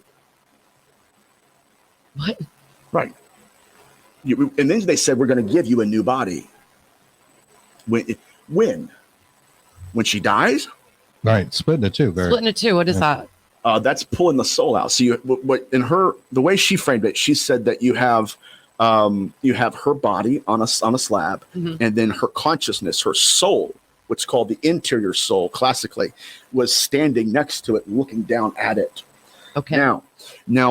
What? Right. And then they said, we're going to give you a new body. When she dies? Right. Splitting it too. Splitting it too. What is that? That's pulling the soul out. So the way she framed it, she said that you have her body on a slab, mm-hmm. and then her consciousness, her soul, what's called the interior soul, classically, was standing next to it, looking down at it. Okay. Now,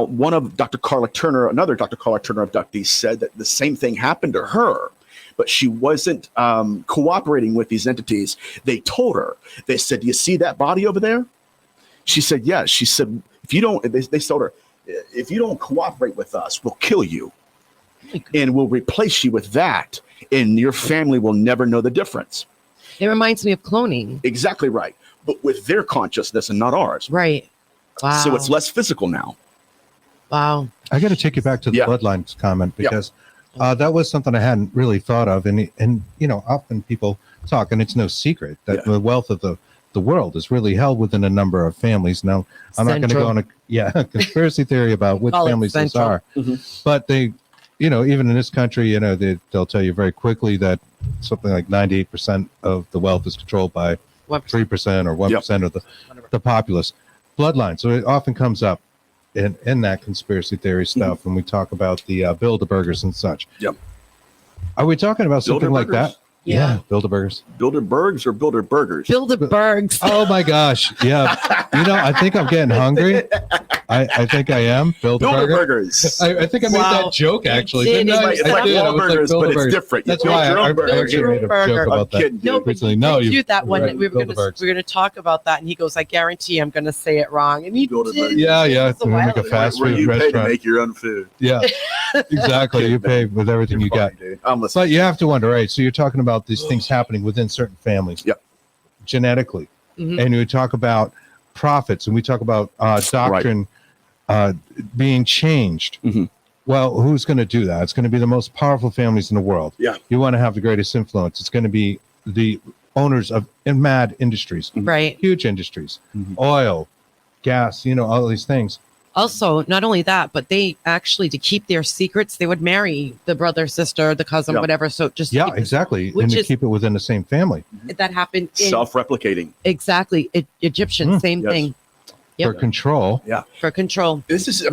one of another Dr. Carla Turner abductees said that the same thing happened to her, but she wasn't cooperating with these entities. They told her, they said, do you see that body over there? She said, yes. She said, if you don't, they told her, if you don't cooperate with us, we'll kill you. And we'll replace you with that. And your family will never know the difference. It reminds me of cloning. Exactly right. But with their consciousness and not ours. Right. Wow. So it's less physical now. Wow. I got to take you back to the bloodlines comment, because that was something I hadn't really thought of. And often people talk, and it's no secret that the wealth of the world is really held within a number of families. Now, I'm not going to go on a conspiracy theory about which families these are, mm-hmm. but they, even in this country, they'll tell you very quickly that something like 98% of the wealth is controlled by 3% or 1% of the populace. Bloodline. So it often comes up in that conspiracy theory stuff, mm-hmm. when we talk about the Bilderbergers and such. Yep. Are we talking about something like that? Yeah. Bilderbergers. Bilderbergs or Bilderbergers? Bilderbergs. Oh my gosh. Yeah. I think I'm getting hungry. I think I am. Bilderbergers. I think I made that joke, actually. It's like Wahlburgers, but it's different. That's why I actually made a joke about that. No, you did that one. We were going to talk about that, and he goes, I guarantee I'm going to say it wrong. And he did. Yeah. We make a fast food restaurant. You pay to make your own food. Yeah, exactly. You pay with everything you got. But you have to wonder, right? So you're talking about these things happening within certain families, genetically, mm-hmm. and we talk about prophets, and we talk about doctrine being changed. Mm-hmm. Well, who's going to do that? It's going to be the most powerful families in the world. Yeah, you want to have the greatest influence. It's going to be the owners of mad industries, mm-hmm. right? Huge industries, mm-hmm. oil, gas, all these things. Also, not only that, but they actually, to keep their secrets, they would marry the brother, sister, the cousin, whatever. So just exactly, and to keep it within the same family. That happened. Self-replicating. Exactly, Egyptian, same thing. Yep. For control. Yeah, for control. This is,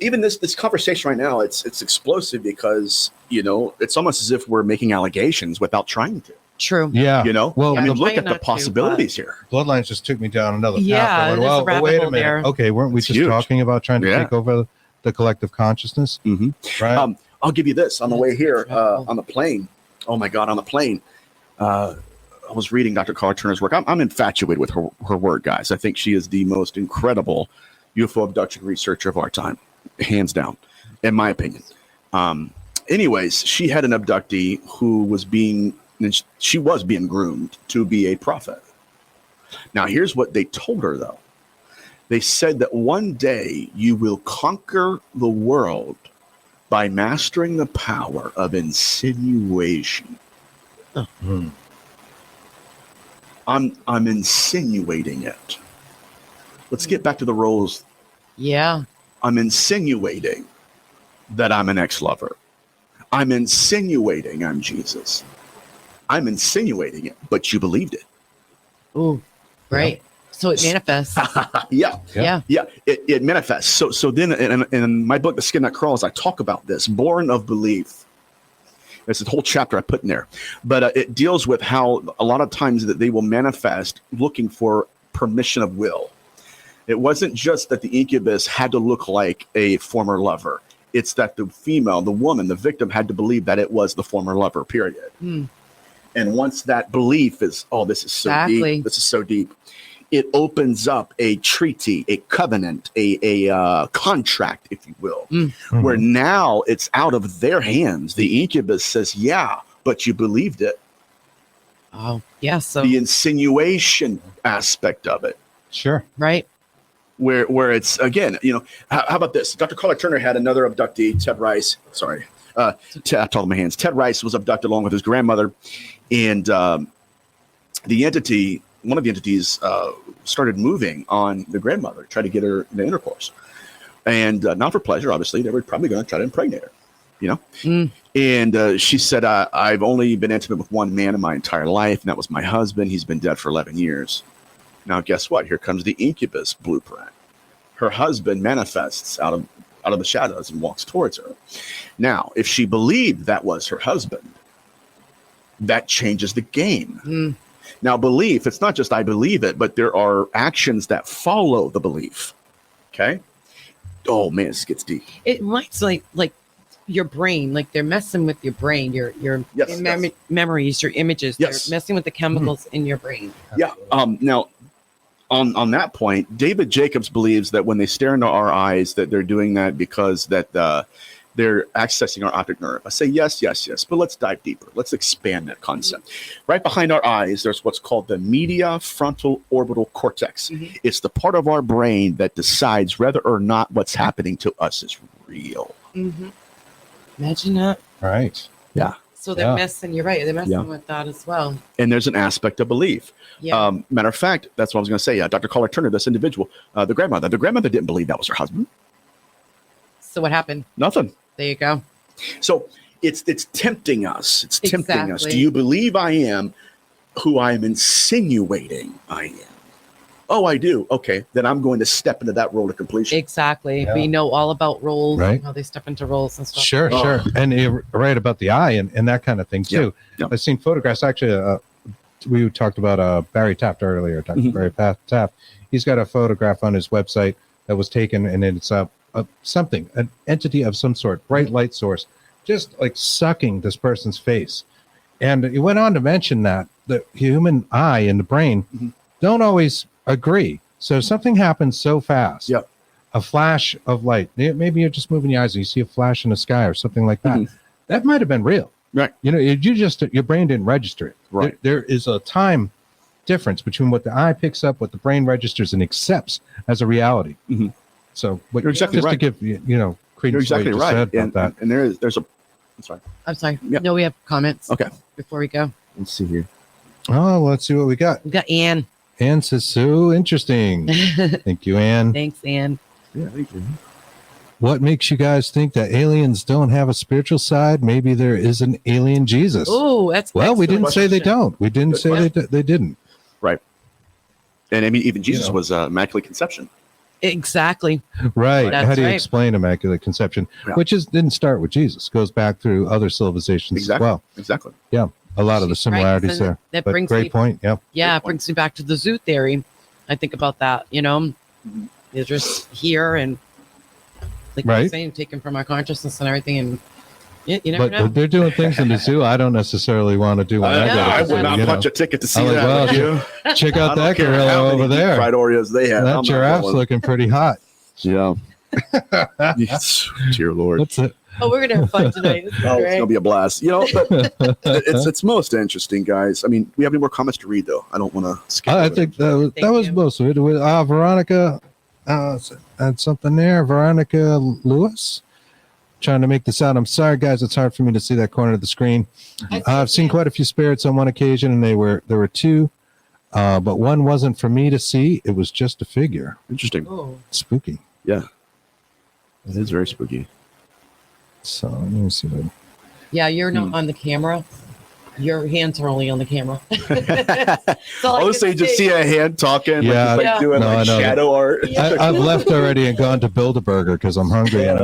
even this conversation right now, it's explosive because it's almost as if we're making allegations without trying to. True. Yeah. Well, look at the possibilities here. Bloodlines just took me down another path. Yeah, well, wait a minute. There. Okay, weren't we just talking about trying to take over the collective consciousness? Mm-hmm. Right. I'll give you this on the way here on the plane. Oh my God, on the plane. I was reading Dr. Carla Turner's work. I'm infatuated with her work, guys. I think she is the most incredible UFO abduction researcher of our time, hands down, in my opinion. Anyways, she had an abductee who was being groomed to be a prophet. Now, here's what they told her, though. They said that one day you will conquer the world by mastering the power of insinuation. Mm. I'm insinuating it. Let's get back to the roles. Yeah. I'm insinuating that I'm an ex-lover. I'm insinuating I'm Jesus. I'm insinuating it, but you believed it. Oh, right. So it manifests. Yeah. It manifests. So then in my book, The Skin That Crawls, I talk about this, born of belief. There's a whole chapter I put in there, but it deals with how a lot of times that they will manifest looking for permission of will. It wasn't just that the incubus had to look like a former lover. It's that the female, the woman, the victim had to believe that it was the former lover, period. Mm. And once that belief is, this is so deep. This is so deep. It opens up a treaty, a covenant, a contract, if you will, where now it's out of their hands. The incubus says, yeah, but you believed it. Oh, yeah. So the insinuation aspect of it. Sure. Right. Where it's, again, how about this? Dr. Carla Turner had another abductee, Ted Rice. Sorry. I told him my hands. Ted Rice was abducted along with his grandmother. And one of the entities started moving on the grandmother, tried to get her into intercourse. And not for pleasure, obviously. They were probably going to try to impregnate her, And she said, I've only been intimate with one man in my entire life, and that was my husband. He's been dead for 11 years. Now, guess what? Here comes the incubus blueprint. Her husband manifests out of the shadows and walks towards her. Now, if she believed that was her husband, that changes the game. Mm. Now, belief, it's not just I believe it, but there are actions that follow the belief. Okay? Oh, man, this gets deep. It might like your brain, like they're messing with your brain, your memories, your images. Yes. They're messing with the chemicals in your brain. Yeah. Now, on that point, David Jacobs believes that when they stare into our eyes, that they're doing that because that they're accessing our optic nerve. I say yes, but let's dive deeper. Let's expand that concept. Right behind our eyes, there's what's called the media frontal orbital cortex. Mm-hmm. It's the part of our brain that decides whether or not what's happening to us is real. Mm-hmm. Imagine that. Right. Yeah. So they're messing, you're right, they're messing with that as well. And there's an aspect of belief. Yeah. Matter of fact, that's what I was going to say. Dr. Carla Turner, this individual, the grandmother didn't believe that was her husband. So what happened? Nothing. There you go. So it's tempting us. It's tempting us. Do you believe I am who I am insinuating I am? Oh, I do. Okay, then I'm going to step into that role to completion. Exactly. Yeah. We know all about roles, right? And how they step into roles and stuff. Sure. And you're right about the eye and that kind of thing too. Yeah. I've seen photographs. Actually, we talked about Barry Taft earlier. Dr. Barry Taft. He's got a photograph on his website that was taken, and it's an entity of some sort, bright light source, just like sucking this person's face. And he went on to mention that the human eye and the brain don't always agree. So something happens so fast. Yep. A flash of light. Maybe you're just moving your eyes and you see a flash in the sky or something like that. Mm-hmm. That might have been real. Right. Your brain didn't register it. Right. There is a time difference between what the eye picks up, what the brain registers and accepts as a reality. Mm-hmm. So you're exactly right. To give credence, you're exactly right. Said about that. And there's a. I'm sorry. Yep. No, we have comments. Okay. Before we go, let's see here. Oh, let's see what we got. We got Ann. Ann says, so interesting. Thank you, Ann. Thanks, Ann. Yeah, thank you. What makes you guys think that aliens don't have a spiritual side? Maybe there is an alien Jesus. Oh, that's we didn't say they don't. We didn't say they didn't. Right. And I mean, even Jesus was immaculate conception. Exactly. Right. How do you explain immaculate conception? Yeah. Which didn't start with Jesus. Goes back through other civilizations as well. Exactly. Yeah. A lot of the similarities there. That brings great point. Yeah. Yeah. It brings me back to the zoo theory. I think about that, they're just here and like you're saying, taken from our consciousness and everything. And Yeah, you never know. But they're doing things in the zoo I don't necessarily want to do. When I would not punch a ticket to see that. Well, check out that gorilla over there. Fried Oreos they have. That giraffe's looking pretty hot. Yeah. Yes. Dear Lord. What's it? Oh, we're gonna have fun tonight. It's gonna be a blast. You know, but it's most interesting, guys. I mean, we have any more comments to read though. I don't want to skip. I think that was most of it. Veronica had something there. Veronica Lewis trying to make this out. I'm sorry, guys. It's hard for me to see that corner of the screen. I've seen quite a few spirits on one occasion, and there were two, but one wasn't for me to see. It was just a figure. Interesting. Oh. Spooky. Yeah, it is very spooky. So let me see. Yeah, you're not on the camera. Your hands are only on the camera. Also, you just see a hand talking, doing shadow art. Yeah. I've left already and gone to Build-A-Burger because I'm hungry. And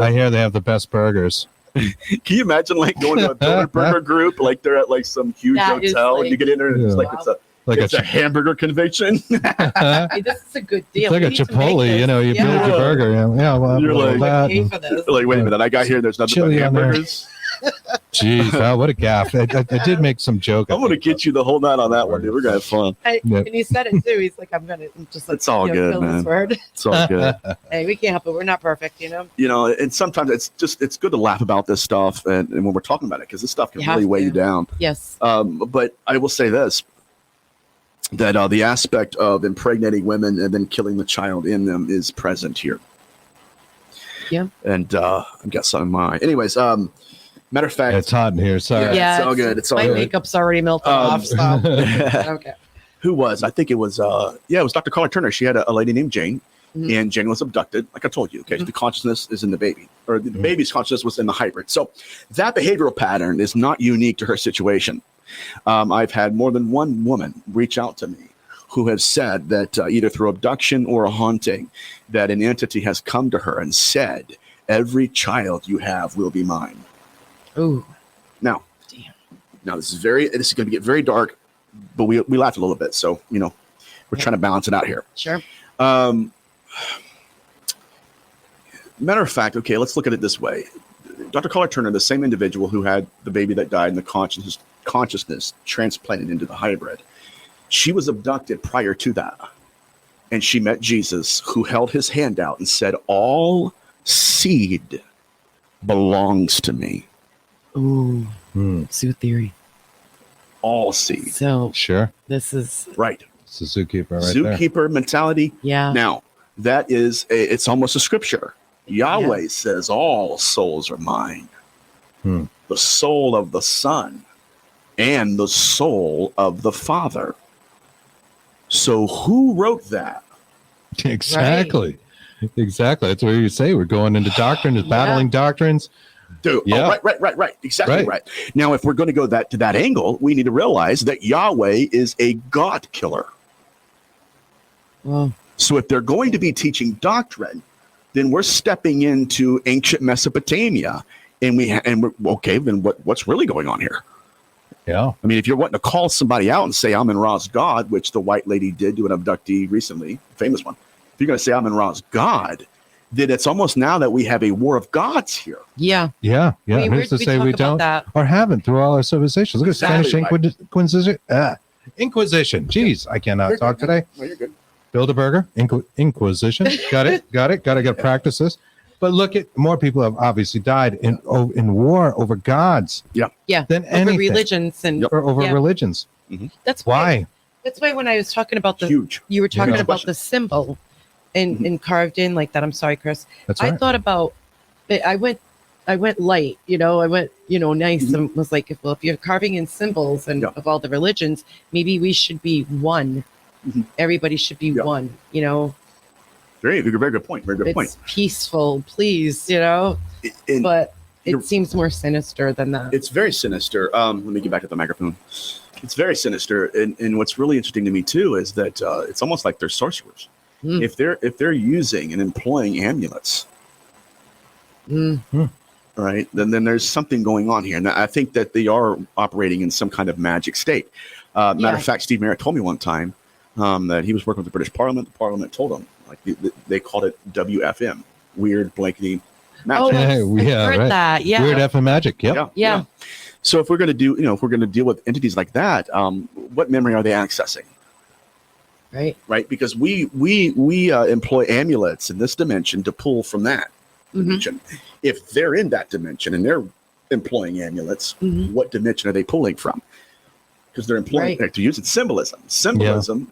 I hear they have the best burgers. Can you imagine going to a Build-A-Burger group, like they're at some huge hotel, and you get in there and it's a hamburger convention. Hey, this is a good deal. It's like a Chipotle, you build your burger. Yeah, well, you're pay for this. Wait a minute, I got here. There's nothing but hamburgers. Jeez, what a gaffe. I did make some joke. I'm going to get you the whole night on that one, dude. We're going to have fun. And he said it too. He's like, I'm going to just it's all good, man. It's all good. Hey, we can't help it. We're not perfect, and sometimes it's good to laugh about this stuff and when we're talking about it, because this stuff can really weigh you down. Yes. But I will say this, that the aspect of impregnating women and then killing the child in them is present here. Yeah. And I've got something in mind. Anyways, matter of fact, it's hot in here. Sorry. Yeah, it's all good. It's all my good. makeup's already melted off. So. Okay. Who was? I think it was. It was Dr. Carla Turner. She had a lady named Jane, and Jane was abducted. Like I told you, okay, the consciousness is in the baby, or the baby's consciousness was in the hybrid. So that behavioral pattern is not unique to her situation. I've had more than one woman reach out to me who have said that either through abduction or a haunting, that an entity has come to her and said, "Every child you have will be mine." Ooh. Now, this is going to get very dark, but we laughed a little bit, so we're trying to balance it out here. Sure. Matter of fact, okay, let's look at it this way. Dr. Carla Turner, the same individual who had the baby that died and the consciousness transplanted into the hybrid, she was abducted prior to that, and she met Jesus, who held his hand out and said, "All seed belongs to me." Ooh, zoo theory. All seed. So sure, this is right. It's a zookeeper, right zookeeper there. Mentality. Yeah. Now that is it's almost a scripture. Yahweh says, "All souls are mine." The soul of the Son and the soul of the Father. So who wrote that? Exactly. Right. Exactly. That's what you say. We're going into doctrine, battling doctrines. Dude, right. Exactly right. Now, if we're going to go to that angle, we need to realize that Yahweh is a God killer. Well, so if they're going to be teaching doctrine, then we're stepping into ancient Mesopotamia, and we're okay. Then what's really going on here? Yeah. I mean, if you're wanting to call somebody out and say Amun-Ra's God, which the white lady did to an abductee recently, famous one. If you're going to say Amun-Ra's God, then it's almost now that we have a war of gods here. Yeah. Who's to say we don't or haven't through all our civilizations? Look at Spanish Inquisition. Inquisition. Jeez, I cannot talk today. No, you're good. Build-A-Burger. Inquisition. Got it. Got to practice this. But look at more people have obviously died in war over gods. Yeah. Than over anything. religions and or over religions. Mm-hmm. That's why. That's why when I was talking about you were talking about the symbol and carved in like that. I'm sorry, Chris. That's right. I thought about it. I went light, I went, nice and was like, if you're carving in symbols and of all the religions, maybe we should be one. Mm-hmm. Everybody should be one, Very good point. Very good point. It's peaceful, please, but it seems more sinister than that. It's very sinister. Let me get back to the microphone. It's very sinister. And what's really interesting to me too is that it's almost like they're sorcerers. If they're using and employing amulets, right, then there's something going on here. And I think that they are operating in some kind of magic state. Matter of fact, Steve Merritt told me one time that he was working with the British Parliament. The Parliament told him, like they called it WFM, weird blankety Oh, I've heard that. Yeah. Weird F and magic. Yep. Yeah. So if we're going to do, if we're going to deal with entities like that, what memory are they accessing? Right. Because we employ amulets in this dimension to pull from that dimension. If they're in that dimension and they're employing amulets, what dimension are they pulling from? Because they're employing, to use it, symbolism. Symbolism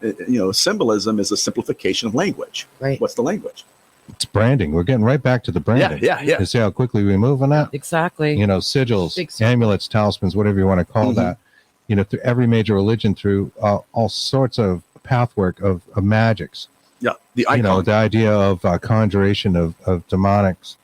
is a simplification of language. Right. What's the language? It's branding. We're getting right back to the branding. Yeah. You see how quickly we move on that? Exactly. Sigils, amulets, talismans, whatever you want to call that. Through every major religion, through all sorts of pathwork of magics. Yeah. The icon. The idea of conjuration of demonics,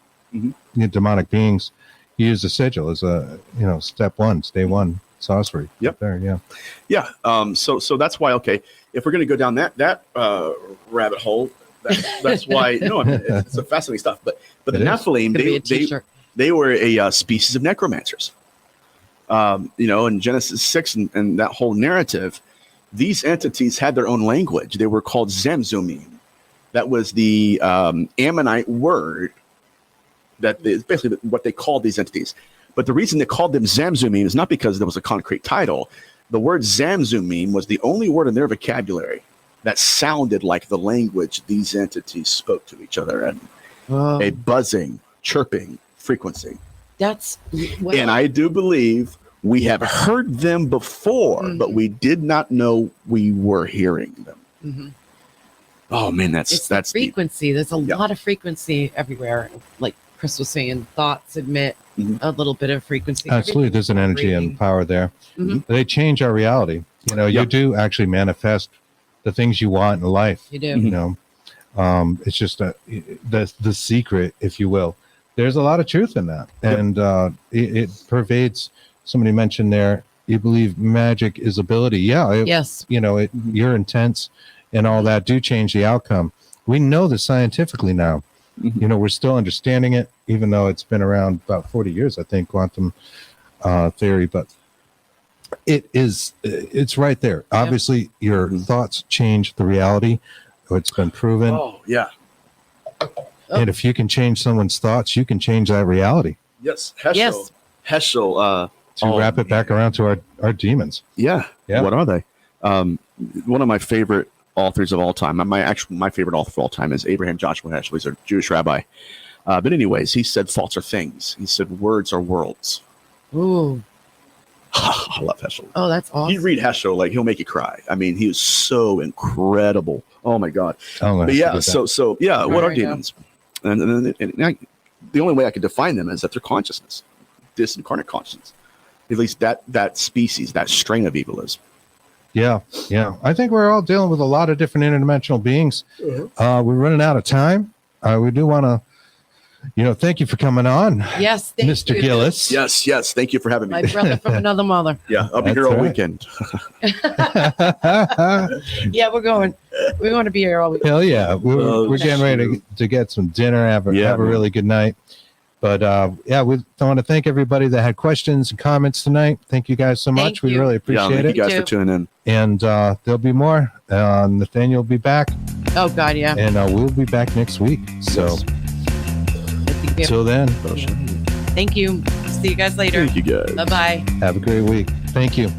demonic beings. You use the sigil as a, step one, day one. Sorcery. Yep. There. Yeah. So that's why. Okay. If we're going to go down that rabbit hole, that's why. It's a fascinating stuff. But the Nephilim, they were a species of necromancers. In Genesis 6 and that whole narrative, these entities had their own language. They were called Zamzumim. That was the Ammonite word that is basically what they called these entities. But the reason they called them Zamzumim is not because there was a concrete title. The word Zamzumim was the only word in their vocabulary that sounded like the language these entities spoke to each other in. A buzzing, chirping frequency. And I do believe we have heard them before, but we did not know we were hearing them. Oh, man, that's frequency. There's a lot of frequency everywhere. Like Chris was saying, thoughts emit a little bit of frequency. Absolutely. There's an energy and power there. They change our reality. You do actually manifest the things you want in life. You do. It's just the secret, if you will. There's a lot of truth in that. And it pervades. Somebody mentioned there, you believe magic is ability. Yeah. Yes. Your intents and all that do change the outcome. We know this scientifically now. We're still understanding it, even though it's been around about 40 years, I think, quantum theory. But it's right there. Obviously, your thoughts change the reality. It's been proven. Oh, yeah. And if you can change someone's thoughts, you can change that reality. Yes. Heschel. To wrap it back around to our demons. Yeah. What are they? One of my favorite authors of all time. My favorite author of all time is Abraham Joshua Heschel. He's a Jewish rabbi. But anyways, he said thoughts are things. He said words are worlds. Ooh. I love Heschel. Oh, that's awesome. You read Heschel, like he'll make you cry. I mean, he was so incredible. Oh my God. But yeah, so what are demons? And the only way I could define them is that they're consciousness, disincarnate consciousness. At least that species, that strain of evil is. Yeah. I think we're all dealing with a lot of different interdimensional beings. We're running out of time. We do want to, thank you for coming on. Yes, Mr. Gillis. Yes. Thank you for having me. My brother from another mother. Yeah, I'll be here all weekend. Yeah, we're going to be here all weekend. Hell yeah. We're getting ready to get some dinner, have a really good night. But we want to thank everybody that had questions and comments tonight. Thank you guys so much. We really appreciate it. Thank you guys for tuning in. And there'll be more. Nathaniel will be back. Oh, God, yeah. And we'll be back next week. So until then. Thank you. See you guys later. Thank you guys. Bye-bye. Have a great week. Thank you.